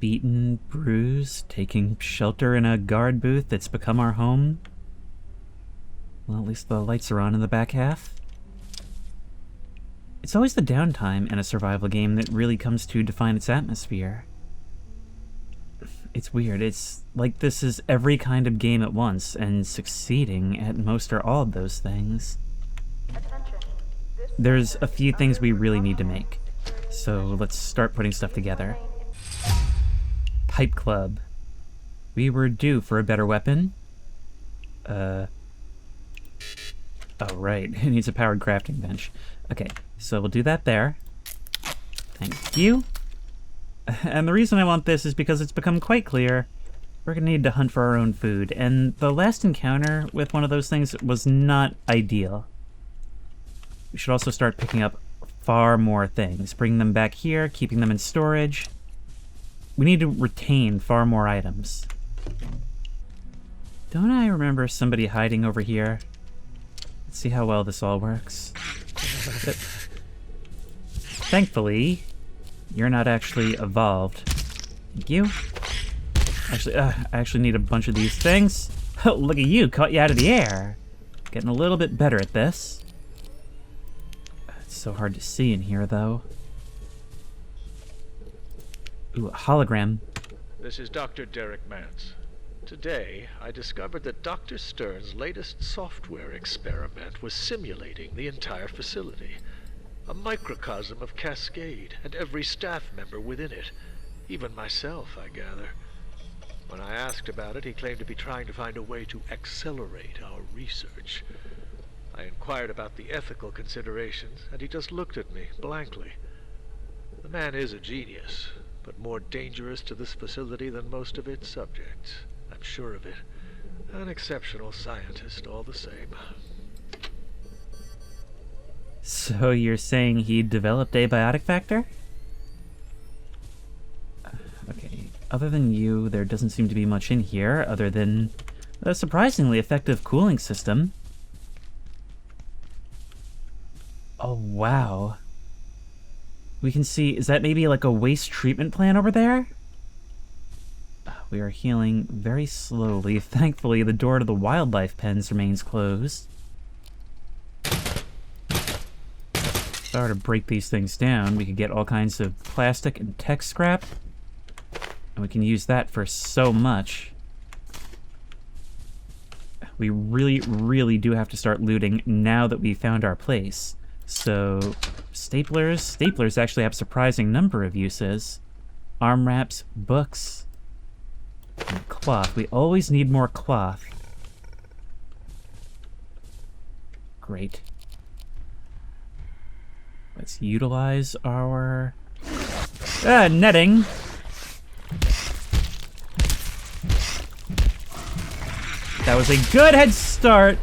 Beaten, bruised, taking shelter in a guard booth that's become our home. Well, at least the lights are on in the back half. It's always the downtime in a survival game that really comes to define its atmosphere. It's weird. It's like this is every kind of game at once, and succeeding at most or all of those things. There's a few things we really need to make, so let's start putting stuff together. Pipe Club. We were due for a better weapon. Oh, right. It needs a powered crafting bench. Okay, so we'll do that there. Thank you. And the reason I want this is because it's become quite clear we're going to need to hunt for our own food, and the last encounter with one of those things was not ideal. We should also start picking up far more things, bringing them back here, keeping them in storage. We need to retain far more items. Don't I remember somebody hiding over here? Let's see how well this all works. Thankfully, you're not actually evolved. Thank you. Actually, I actually need a bunch of these things. Oh, look at you, caught you out of the air. Getting a little bit better at this. It's so hard to see in here, though. Ooh, a hologram. This is Dr. Derek Mance. Today, I discovered that Dr. Stern's latest software experiment was simulating the entire facility. A microcosm of Cascade, and every staff member within it. Even myself, I gather. When I asked about it, he claimed to be trying to find a way to accelerate our research. I inquired about the ethical considerations, and he just looked at me blankly. The man is a genius, but more dangerous to this facility than most of its subjects. I'm sure of it. An exceptional scientist, all the same. So you're saying he developed Abiotic factor? Okay, other than you, there doesn't seem to be much in here, other than a surprisingly effective cooling system. Oh, wow. We can see, is that maybe like a waste treatment plant over there? We are healing very slowly. Thankfully, the door to the wildlife pens remains closed. If I were to break these things down, we could get all kinds of plastic and tech scrap. And we can use that for so much. We really, really do have to start looting now that we found our place. So, staplers. Staplers actually have a surprising number of uses. Arm wraps, books, and cloth. We always need more cloth. Great. Let's utilize our netting. That was a good head start.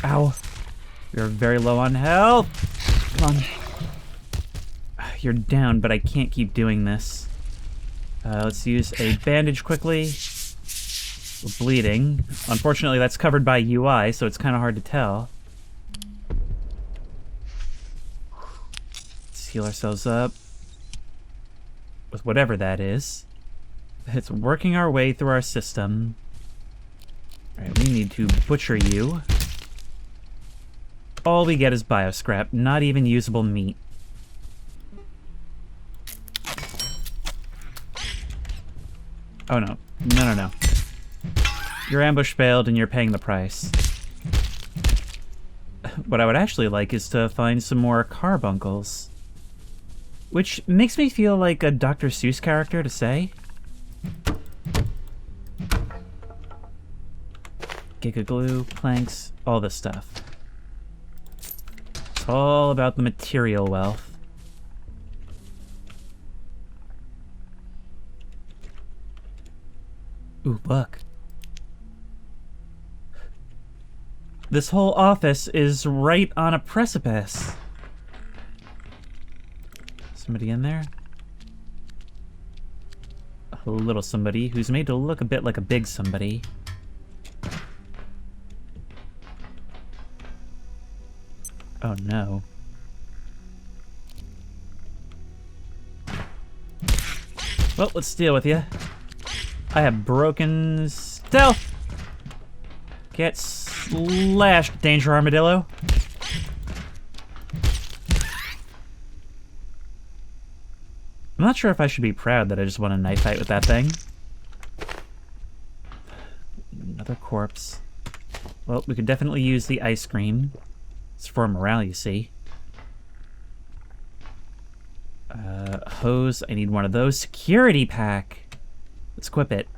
Ow. You're very low on health. Come on. You're down, but I can't keep doing this. Let's use a bandage quickly. We're bleeding. Unfortunately, that's covered by UI, so it's kind of hard to tell. Let's heal ourselves up with whatever that is. It's working our way through our system. Alright, we need to butcher you. All we get is bioscrap, not even usable meat. Oh no. No. Your ambush failed and you're paying the price. What I would actually like is to find some more carbuncles. Which makes me feel like a Dr. Seuss character to say. Giga glue, planks, all this stuff. It's all about the material wealth. Ooh, look. This whole office is right on a precipice. Somebody in there? A little somebody who's made to look a bit like a big somebody. Oh no. Well, let's deal with you. I have broken stealth. Get slashed, Danger Armadillo. I'm not sure if I should be proud that I just won a knife fight with that thing. Another corpse. Well, we could definitely use the ice cream. It's for morale, you see. Hose, I need one of those. Security pack. Let's equip it.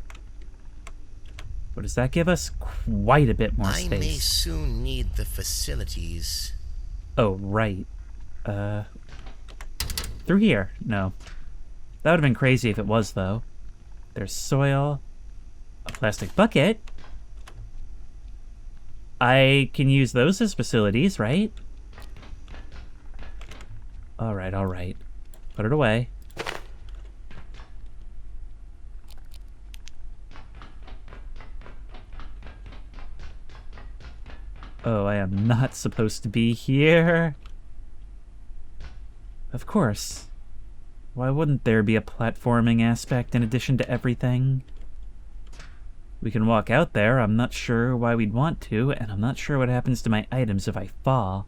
What does that give us? Quite a bit more space. I may soon need the facilities. Oh, right. Through here? No. That would have been crazy if it was, though. There's soil. A plastic bucket. I can use those as facilities, right? Alright, alright. Put it away. Oh, I am not supposed to be here. Of course. Why wouldn't there be a platforming aspect in addition to everything? We can walk out there, I'm not sure why we'd want to, and I'm not sure what happens to my items if I fall.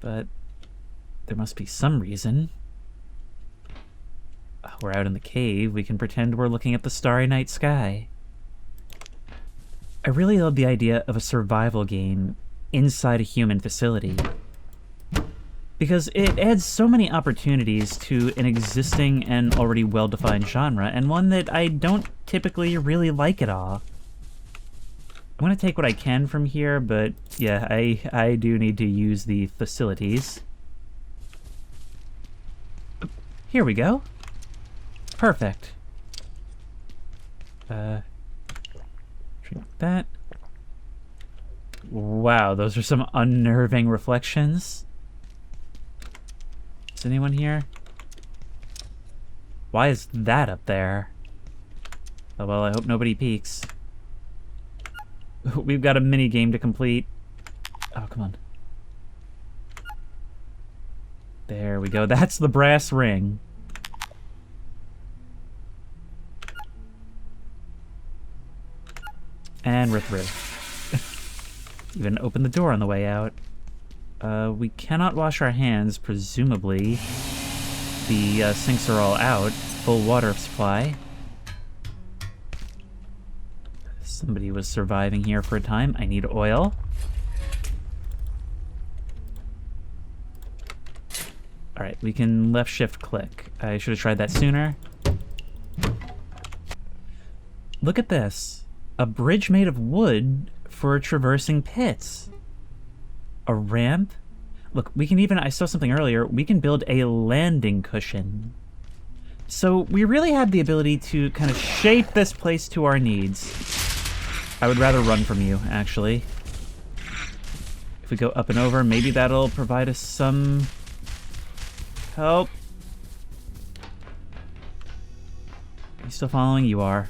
But there must be some reason. We're out in the cave, we can pretend we're looking at the starry night sky. I really love the idea of a survival game inside a human facility, because it adds so many opportunities to an existing and already well-defined genre, and one that I don't typically really like at all. I'm gonna take what I can from here, but yeah, I do need to use the facilities. Here we go. Perfect. Drink that. Wow, those are some unnerving reflections. Is anyone here? Why is that up there? Oh well, I hope nobody peeks. We've got a mini game to complete. Oh, come on. There we go. That's the brass ring. And we're through. Even open the door on the way out. We cannot wash our hands, presumably. The sinks are all out. Full water supply. Somebody was surviving here for a time. I need oil. Alright, we can left shift click. I should have tried that sooner. Look at this. A bridge made of wood for traversing pits. A ramp? Look, we can even, I saw something earlier, we can build a landing cushion. So we really have the ability to kind of shape this place to our needs. I would rather run from you, actually. If we go up and over, maybe that'll provide us some help. Are you still following? You are.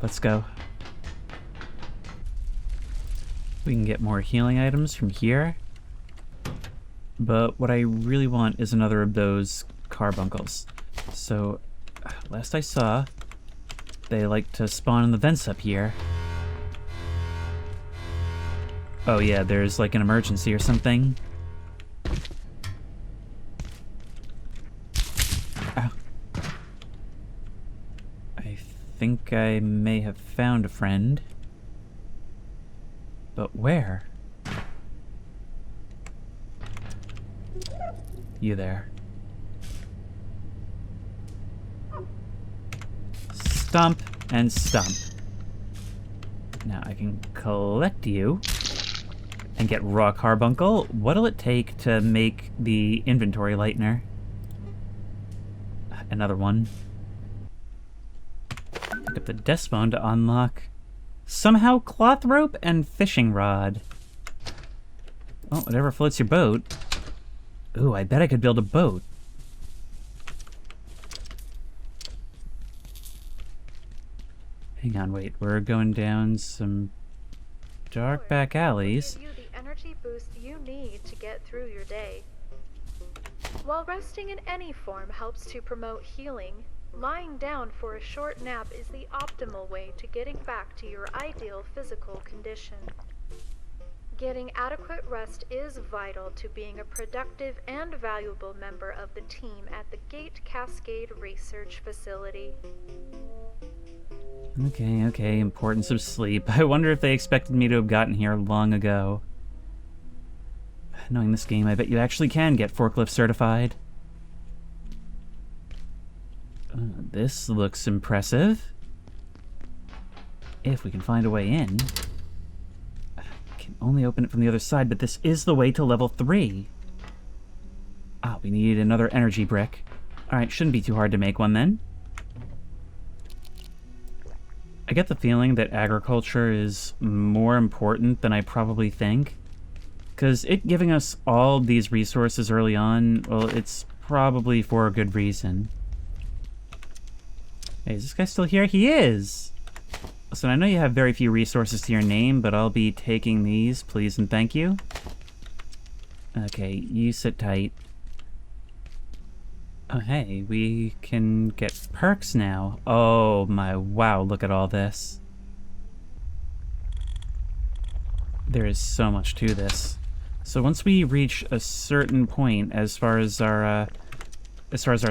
Let's go. We can get more healing items from here. But what I really want is another of those carbuncles. So, last I saw, they like to spawn in the vents up here. Oh yeah, there's like an emergency or something. Ow. I think I may have found a friend. But where? You there. Stomp and stomp. Now I can collect you and get raw carbuncle. What'll it take to make the inventory lightener? Another one. Pick up the desk phone to unlock somehow cloth rope and fishing rod. Well, whatever floats your boat. Ooh, I bet I could build a boat. Hang on, wait. We're going down some dark back alleys. Give you the energy boost you need to get through your day. While resting in any form helps to promote healing, lying down for a short nap is the optimal way to getting back to your ideal physical condition. Getting adequate rest is vital to being a productive and valuable member of the team at the Gate Cascade Research Facility. Okay, importance of sleep. I wonder if they expected me to have gotten here long ago. Knowing this game, I bet you actually can get forklift certified. This looks impressive. If we can find a way in. I can only open it from the other side, but this is the way to level 3. Ah, we need another energy brick. Alright, shouldn't be too hard to make one then. I get the feeling that agriculture is more important than I probably think. Because it giving us all these resources early on, well, it's probably for a good reason. Hey, is this guy still here? He is! Listen, I know you have very few resources to your name, but I'll be taking these, please and thank you. Okay, you sit tight. Oh, hey, we can get perks now. Oh my, wow, look at all this. There is so much to this. So once we reach a certain point as far as our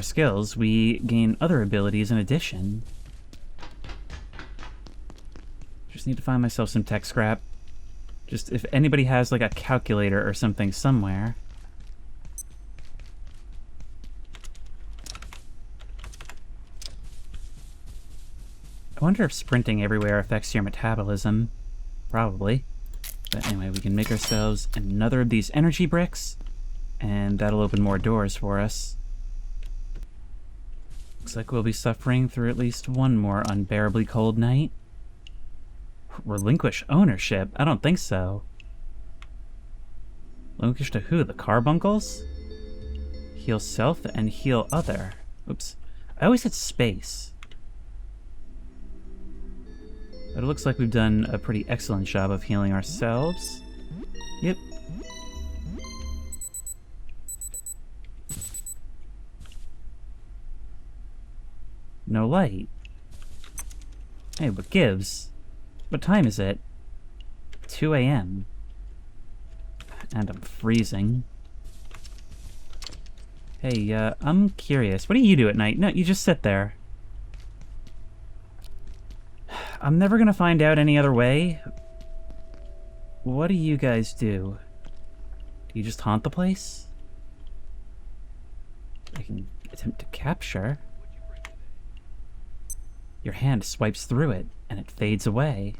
skills, we gain other abilities in addition. Just need to find myself some tech scrap. Just if anybody has like a calculator or something somewhere. I wonder if sprinting everywhere affects your metabolism. Probably. But anyway, we can make ourselves another of these energy bricks, and that'll open more doors for us. Looks like we'll be suffering through at least one more unbearably cold night. Relinquish ownership? I don't think so. Relinquish to who? The carbuncles? Heal self and heal other. Oops. I always hit space. But it looks like we've done a pretty excellent job of healing ourselves. Yep. No light. Hey, what gives? What time is it? 2 a.m. And I'm freezing. Hey, I'm curious. What do you do at night? No, you just sit there. I'm never gonna find out any other way. What do you guys do? Do you just haunt the place? I can attempt to capture. Your hand swipes through it, and it fades away.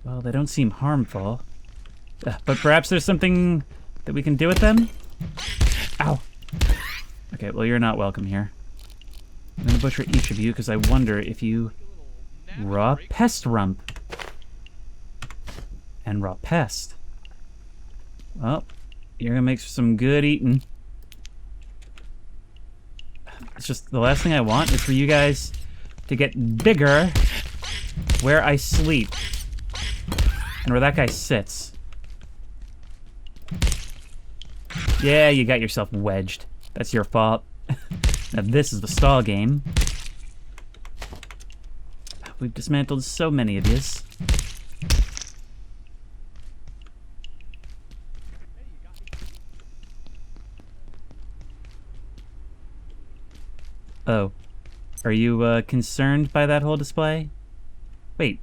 Well, they don't seem harmful. But perhaps there's something that we can do with them? Ow! Okay, well, you're not welcome here. I'm gonna butcher each of you because I wonder if you... Raw pest rump. And raw pest. Well, you're gonna make some good eating. It's just the last thing I want is for you guys to get bigger where I sleep. And where that guy sits. Yeah, you got yourself wedged. That's your fault. Now this is the stall game. We've dismantled so many of yous. Oh. Are you, concerned by that whole display? Wait.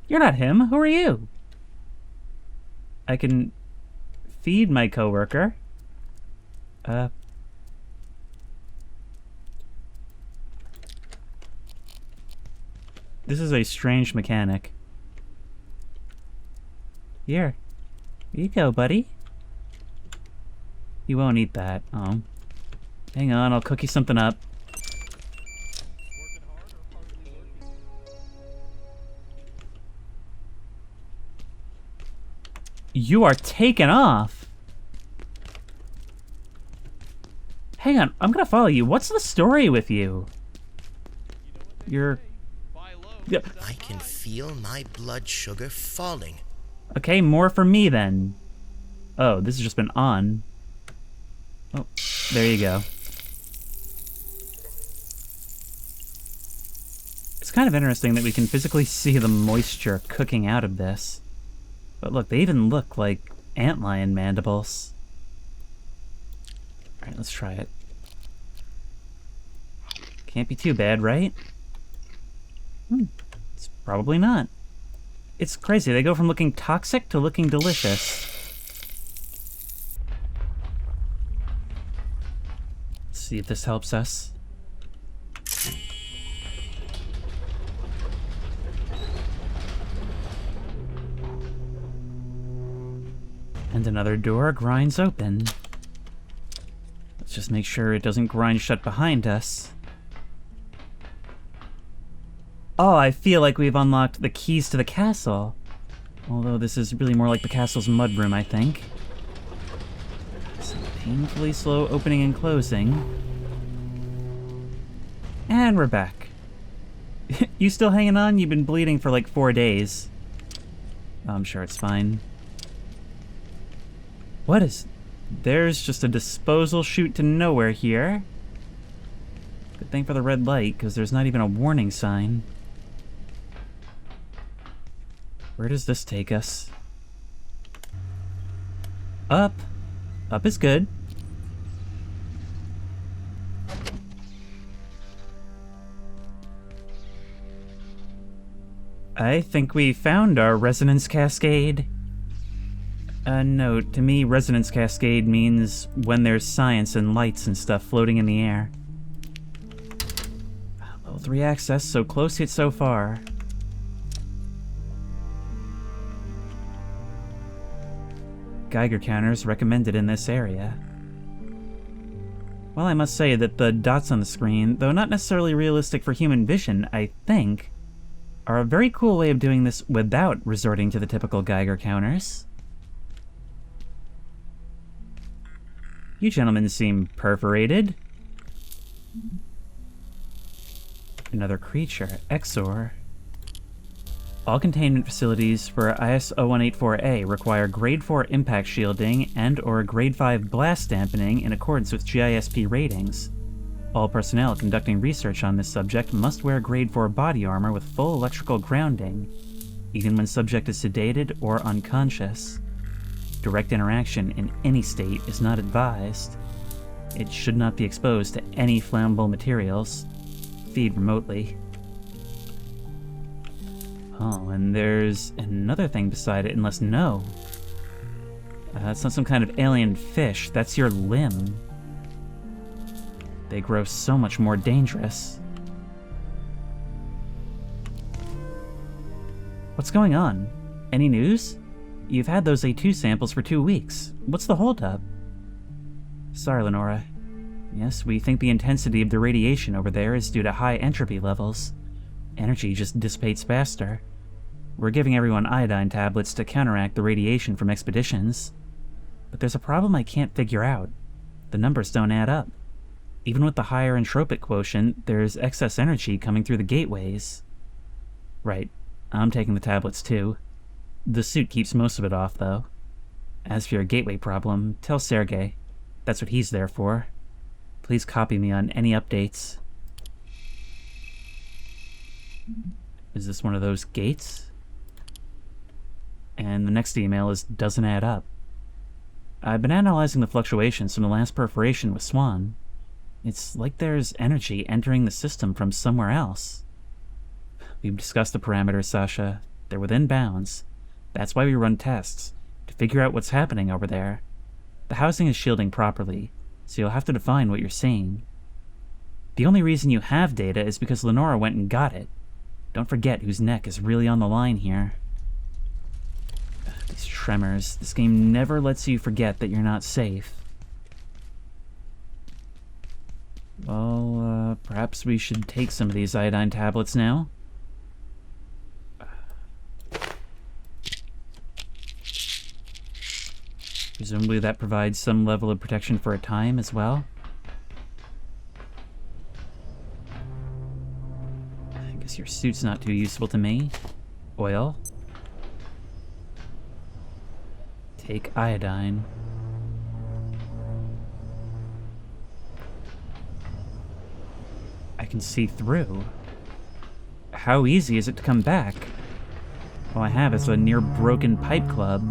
You're not him. Who are you? I can feed my coworker. This is a strange mechanic. Here. Here you go, buddy. You won't eat that. Oh. Hang on, I'll cook you something up. You are taken off. Hang on, I'm gonna follow you. What's the story with you? You're... Yeah. I can feel my blood sugar falling. Okay, more for me then. Oh, this has just been on. Oh, there you go. It's kind of interesting that we can physically see the moisture cooking out of this. But look, they even look like antlion mandibles. Alright, let's try it. Can't be too bad, right? It's probably not. It's crazy, they go from looking toxic to looking delicious. Let's see if this helps us. And another door grinds open. Let's just make sure it doesn't grind shut behind us. Oh, I feel like we've unlocked the keys to the castle. Although this is really more like the castle's mudroom, I think. Some painfully slow opening and closing. And we're back. You still hanging on? You've been bleeding for like 4 days. Oh, I'm sure it's fine. What is... There's just a disposal chute to nowhere here. Good thing for the red light, because there's not even a warning sign. Where does this take us? Up. Up is good. I think we found our resonance cascade. No, to me, resonance cascade means when there's science and lights and stuff floating in the air. Level 3 access, so close yet so far. Geiger counters recommended in this area. Well, I must say that the dots on the screen, though not necessarily realistic for human vision, I think, are a very cool way of doing this without resorting to the typical Geiger counters. You gentlemen seem perforated. Another creature, Exor. All containment facilities for IS-0184A require Grade 4 impact shielding and/or Grade 5 blast dampening in accordance with GISP ratings. All personnel conducting research on this subject must wear Grade 4 body armor with full electrical grounding, even when subject is sedated or unconscious. Direct interaction in any state is not advised. It should not be exposed to any flammable materials. Feed remotely. Oh, and there's another thing beside it, unless no. That's not some kind of alien fish, that's your limb. They grow so much more dangerous. What's going on? Any news? You've had those A2 samples for 2 weeks. What's the holdup? Sorry, Lenora. Yes, we think the intensity of the radiation over there is due to high entropy levels. Energy just dissipates faster. We're giving everyone iodine tablets to counteract the radiation from expeditions. But there's a problem I can't figure out. The numbers don't add up. Even with the higher entropic quotient, there's excess energy coming through the gateways. Right. I'm taking the tablets too. The suit keeps most of it off, though. As for your gateway problem, tell Sergei. That's what he's there for. Please copy me on any updates. Is this one of those gates? And the next email is doesn't add up. I've been analyzing the fluctuations from the last perforation with Swan. It's like there's energy entering the system from somewhere else. We've discussed the parameters, Sasha. They're within bounds. That's why we run tests, to figure out what's happening over there. The housing is shielding properly, so you'll have to define what you're seeing. The only reason you have data is because Lenora went and got it. Don't forget whose neck is really on the line here. These tremors. This game never lets you forget that you're not safe. Well, perhaps we should take some of these iodine tablets now. Presumably that provides some level of protection for a time as well. I guess your suit's not too useful to me. Oil. Take iodine. I can see through. How easy is it to come back? All I have is a near broken pipe club.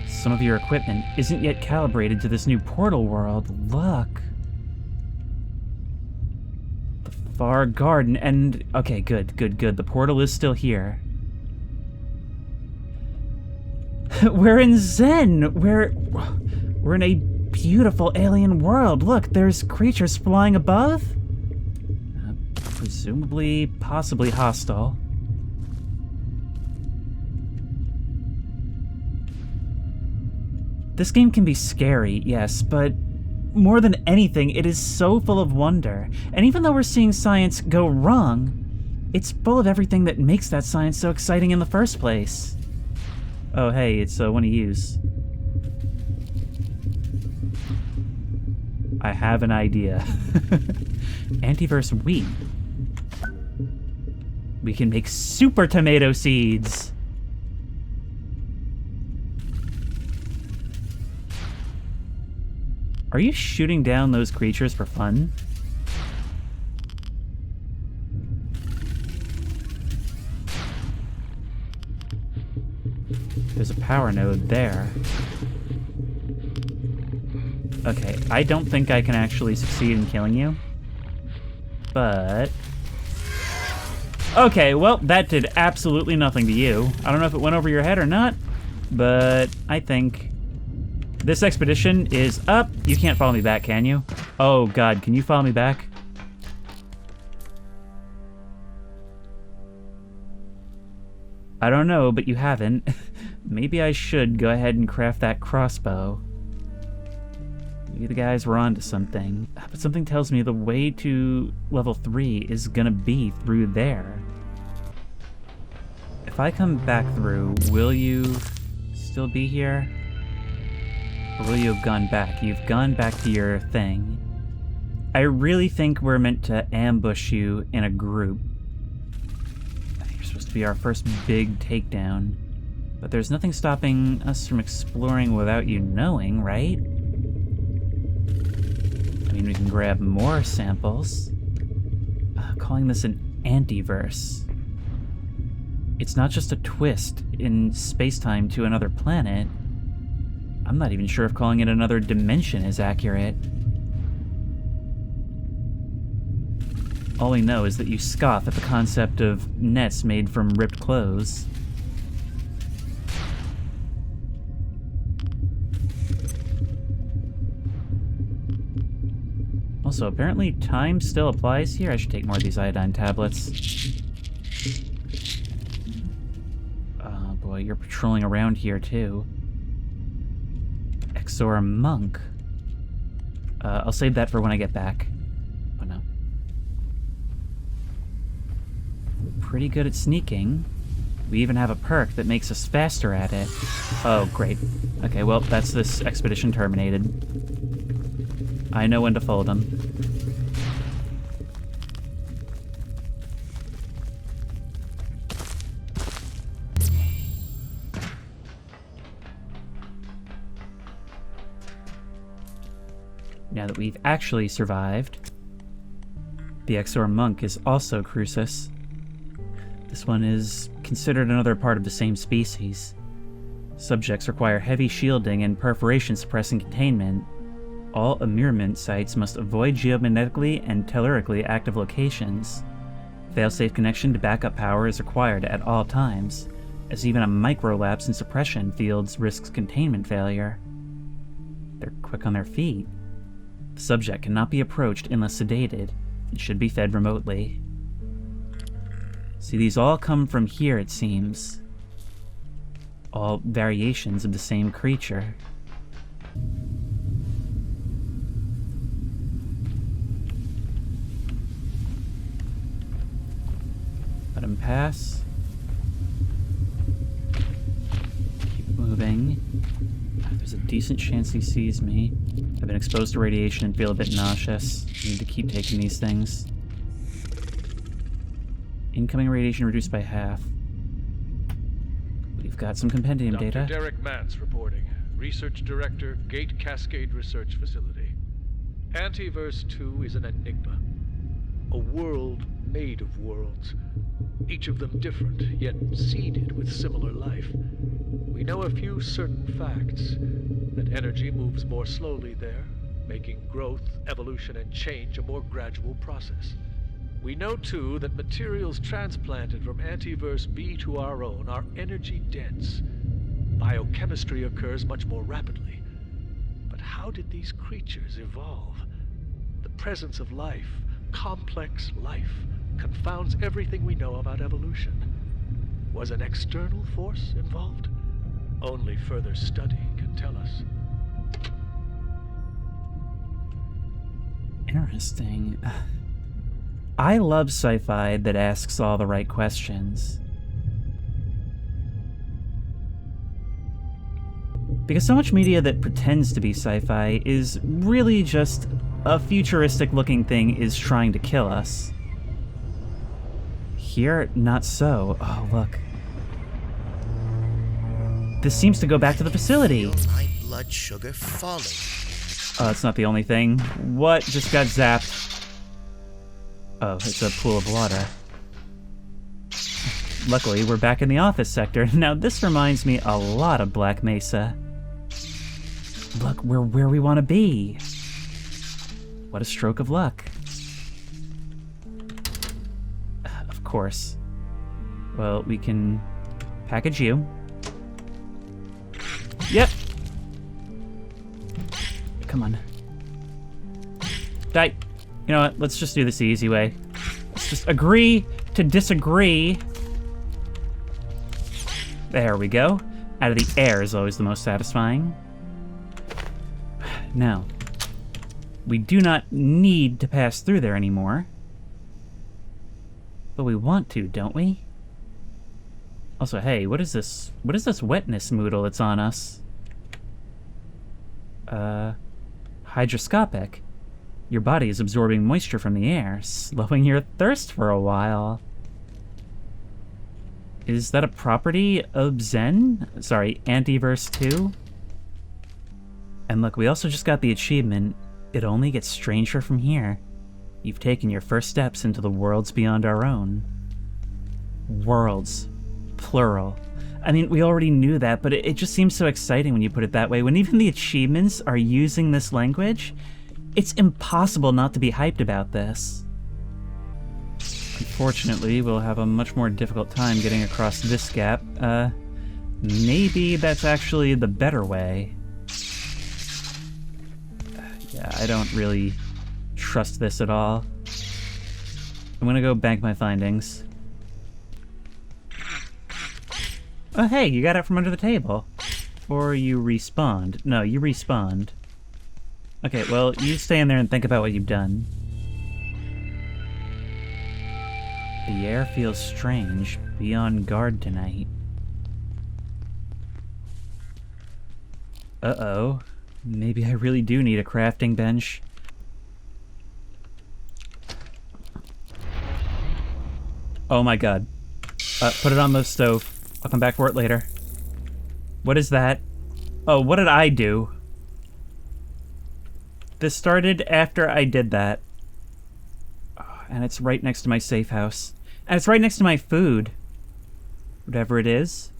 Some of your equipment isn't yet calibrated to this new portal world. Look. The far garden and... Okay, good. The portal is still here. We're in Zen! We're in a beautiful alien world. Look, there's creatures flying above. Presumably, possibly hostile. This game can be scary, yes, but more than anything, it is so full of wonder. And even though we're seeing science go wrong, it's full of everything that makes that science so exciting in the first place. Oh, hey, it's one of yous. I have an idea. Antiverse wheat. We can make super tomato seeds! Are you shooting down those creatures for fun? There's a power node there. Okay, I don't think I can actually succeed in killing you. But... Okay, well, that did absolutely nothing to you. I don't know if it went over your head or not, but I think... This expedition is up. You can't follow me back, can you? Oh, God, can you follow me back? I don't know, but you haven't. Maybe I should go ahead and craft that crossbow. Maybe the guys were onto something. But something tells me the way to level 3 is gonna be through there. If I come back through, will you still be here? Or will you have gone back? You've gone back to your thing. I really think we're meant to ambush you in a group. I think you're supposed to be our first big takedown. But there's nothing stopping us from exploring without you knowing, right? I mean, we can grab more samples. Calling this an antiverse. It's not just a twist in space-time to another planet. I'm not even sure if calling it another dimension is accurate. All we know is that you scoff at the concept of nets made from ripped clothes. Also, apparently time still applies here. I should take more of these iodine tablets. Oh boy, you're patrolling around here too. Exor monk. I'll save that for when I get back. Oh no. We're pretty good at sneaking. We even have a perk that makes us faster at it. Oh, great. Okay, well, that's this expedition terminated. I know when to fold them. Now that we've actually survived, the Exor monk is also Crucis. This one is considered another part of the same species. Subjects require heavy shielding and perforation suppressing containment. All immunement sites must avoid geomagnetically and tellurically active locations. Failsafe connection to backup power is required at all times, as even a micro-lapse in suppression fields risks containment failure. They're quick on their feet. The subject cannot be approached unless sedated, and should be fed remotely. See, these all come from here, it seems. All variations of the same creature. pass. Keep moving. There's a decent chance he sees me. I've been exposed to radiation and feel a bit nauseous. I need to keep taking these things. Incoming radiation reduced by half. We've got some compendium Dr. data. Derek Mance reporting. Research Director, Gate Cascade Research Facility. Antiverse 2 is an enigma. A world made of worlds. Each of them different, yet seeded with similar life. We know a few certain facts. That energy moves more slowly there, making growth, evolution, and change a more gradual process. We know, too, that materials transplanted from Antiverse B to our own are energy-dense. Biochemistry occurs much more rapidly. But how did these creatures evolve? The presence of life, complex life, confounds everything we know about evolution. Was an external force involved? Only further study can tell us. Interesting. I love sci-fi that asks all the right questions. Because so much media that pretends to be sci-fi is really just a futuristic-looking thing is trying to kill us. Here, not so. Oh, look. This seems to go back to the facility. My blood sugar falling. Oh, that's not the only thing. What just got zapped? Oh, it's a pool of water. Luckily, we're back in the office sector. Now, this reminds me a lot of Black Mesa. Look, we're where we want to be. What a stroke of luck. Of course. Well, we can package you. Yep. Come on. Die. You know what? Let's just do this the easy way. Let's just agree to disagree. There we go. Out of the air is always the most satisfying. Now, we do not need to pass through there anymore. But we want to, don't we? Also, hey, what is this? What is this wetness moodle that's on us? Hydroscopic. Your body is absorbing moisture from the air, slowing your thirst for a while. Is that a property of Zen? Sorry, Antiverse 2? And look, we also just got the achievement, It Only Gets Stranger From Here. You've taken your first steps into the worlds beyond our own. Worlds. Plural. I mean, we already knew that, but it just seems so exciting when you put it that way. When even the achievements are using this language, it's impossible not to be hyped about this. Unfortunately, we'll have a much more difficult time getting across this gap. Maybe that's actually the better way. Yeah, I don't really trust this at all. I'm gonna go bank my findings. Oh hey, you got it from under the table. Or you respawned. No, you respawned. Okay, well, you stay in there and think about what you've done. The air feels strange. Be on guard tonight. Uh-oh. Maybe I really do need a crafting bench. Oh my god. Put it on the stove. I'll come back for it later. What is that? Oh, what did I do? This started after I did that. Oh, and it's right next to my safe house. And it's right next to my food. Whatever it is.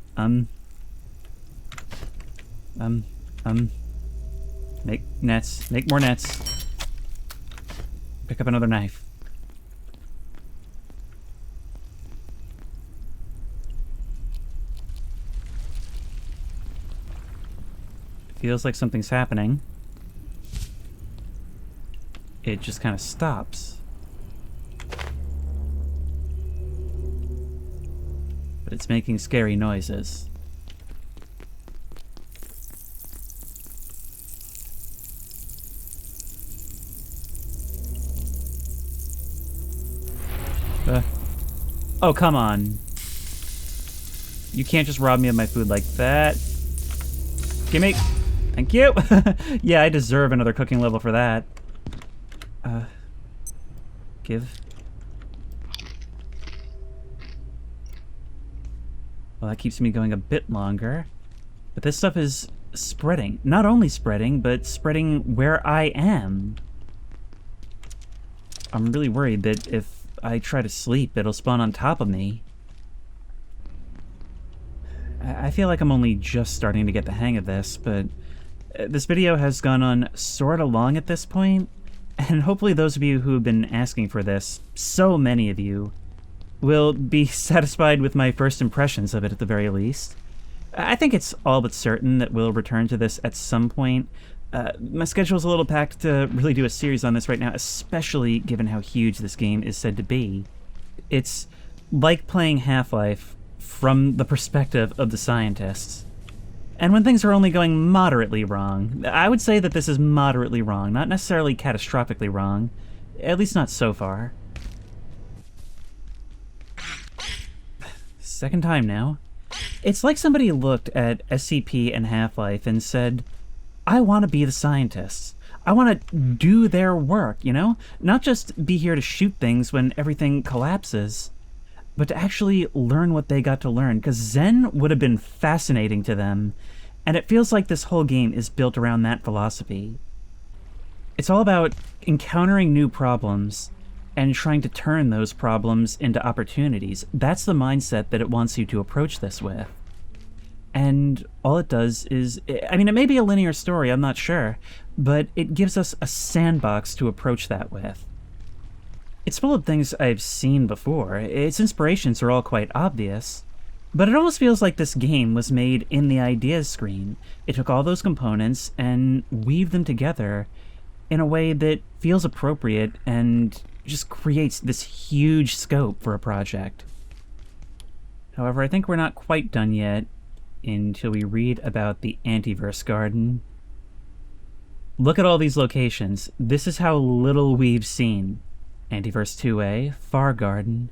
Make nets. Make more nets. Pick up another knife. Feels like something's happening. It just kind of stops. But it's making scary noises. Oh, come on. You can't just rob me of my food like that. Gimme. Thank you. Yeah, I deserve another cooking level for that. Give. Well, that keeps me going a bit longer. But this stuff is spreading. Not only spreading, but spreading where I am. I'm really worried that if I try to sleep, it'll spawn on top of me. I feel like I'm only just starting to get the hang of this, but this video has gone on sort of long at this point, and hopefully those of you who have been asking for this, so many of you, will be satisfied with my first impressions of it at the very least. I think it's all but certain that we'll return to this at some point. My schedule's a little packed to really do a series on this right now, especially given how huge this game is said to be. It's like playing Half-Life from the perspective of the scientists. And when things are only going moderately wrong, I would say that this is moderately wrong, not necessarily catastrophically wrong, at least not so far. Second time now. It's like somebody looked at SCP and Half-Life and said, I want to be the scientists. I want to do their work, you know? Not just be here to shoot things when everything collapses, but to actually learn what they got to learn, because Zen would have been fascinating to them, and it feels like this whole game is built around that philosophy. It's all about encountering new problems and trying to turn those problems into opportunities. That's the mindset that it wants you to approach this with. And all it does is, I mean, it may be a linear story, I'm not sure, but it gives us a sandbox to approach that with. It's full of things I've seen before. Its inspirations are all quite obvious, but it almost feels like this game was made in the ideas screen. It took all those components and weaved them together in a way that feels appropriate and just creates this huge scope for a project. However, I think we're not quite done yet until we read about the Antiverse Garden. Look at all these locations. This is how little we've seen. Antiverse 2A, Far Garden.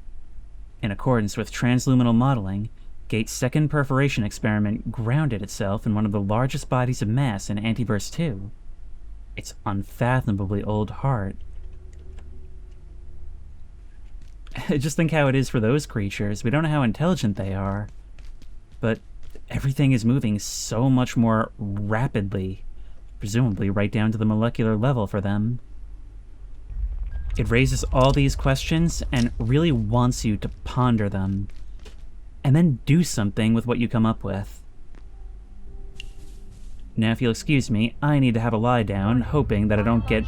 In accordance with transluminal modeling, Gate's second perforation experiment grounded itself in one of the largest bodies of mass in Antiverse 2. Its unfathomably old heart. Just think how it is for those creatures. We don't know how intelligent they are, but everything is moving so much more rapidly, presumably right down to the molecular level for them. It raises all these questions and really wants you to ponder them, and then do something with what you come up with. Now, if you'll excuse me, I need to have a lie down, hoping that I don't get...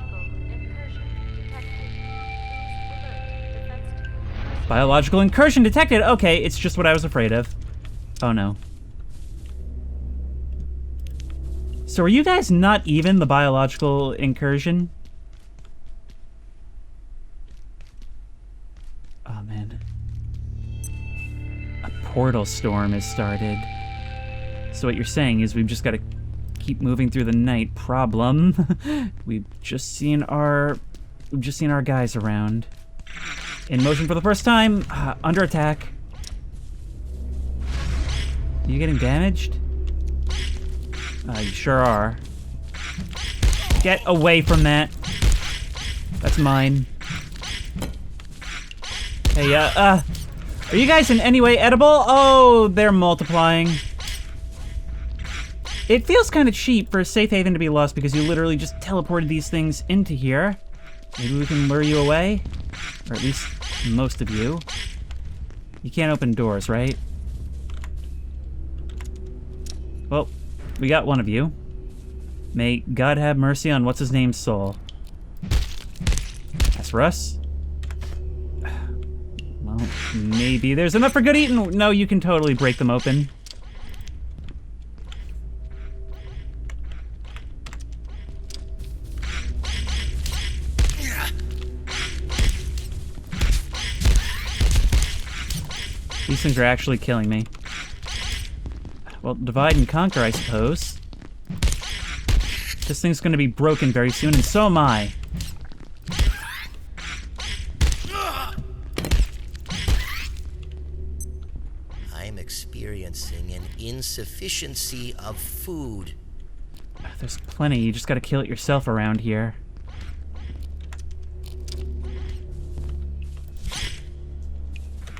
Biological incursion detected! Okay, it's just what I was afraid of. Oh no. So are you guys not even the biological incursion? Oh man. A portal storm has started. So what you're saying is we've just got to keep moving through the night. Problem. We've just seen our guys around. In motion for the first time. Under attack. Are you getting damaged? You sure are. Get away from that. That's mine. Hey, are you guys in any way edible? Oh, they're multiplying. It feels kind of cheap for a safe haven to be lost because you literally just teleported these things into here. Maybe we can lure you away? Or at least most of you. You can't open doors, right? Well, we got one of you. May God have mercy on what's-his-name's soul. That's for us. Well, maybe there's enough for good eating. No, you can totally break them open. These things are actually killing me. Well, divide and conquer, I suppose. This thing's gonna be broken very soon, and so am I. insufficiency of food. There's plenty, you just gotta kill it yourself around here.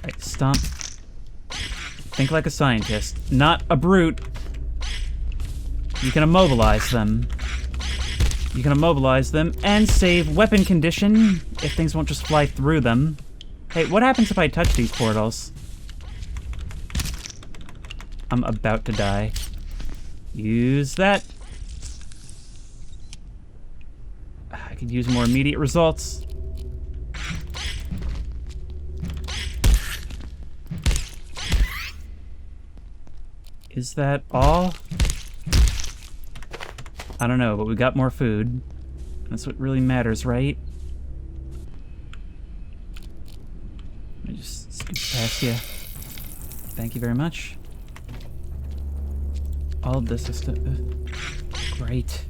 Right, stomp. Think like a scientist, not a brute. You can immobilize them. You can immobilize them and save weapon condition if things won't just fly through them. Hey, what happens if I touch these portals? I'm about to die. Use that. I could use more immediate results. Is that all? I don't know, but we got more food. That's what really matters, right? Let me just scoot past you. Thank you very much. All of this is stuff. Great.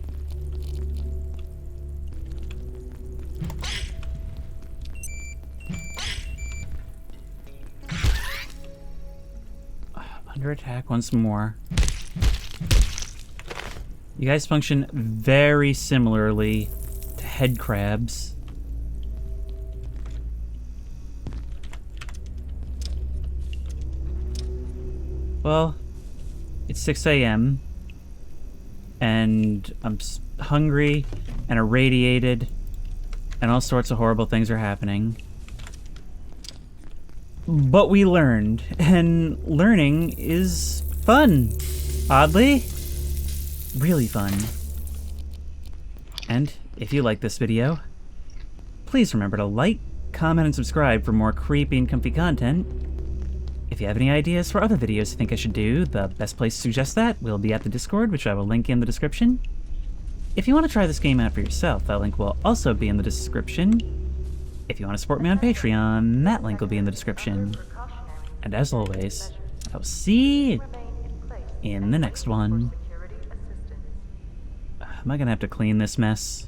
Under attack once more. You guys function very similarly to head crabs. Well, it's 6 a.m. and I'm hungry and irradiated and all sorts of horrible things are happening. But we learned, and learning is fun, oddly. Really fun. And if you like this video, please remember to like, comment, and subscribe for more creepy and comfy content. If you have any ideas for other videos you think I should do, the best place to suggest that will be at the Discord, which I will link in the description. If you want to try this game out for yourself, that link will also be in the description. If you want to support me on Patreon, that link will be in the description. And as always, I will see you in the next one. Am I gonna have to clean this mess?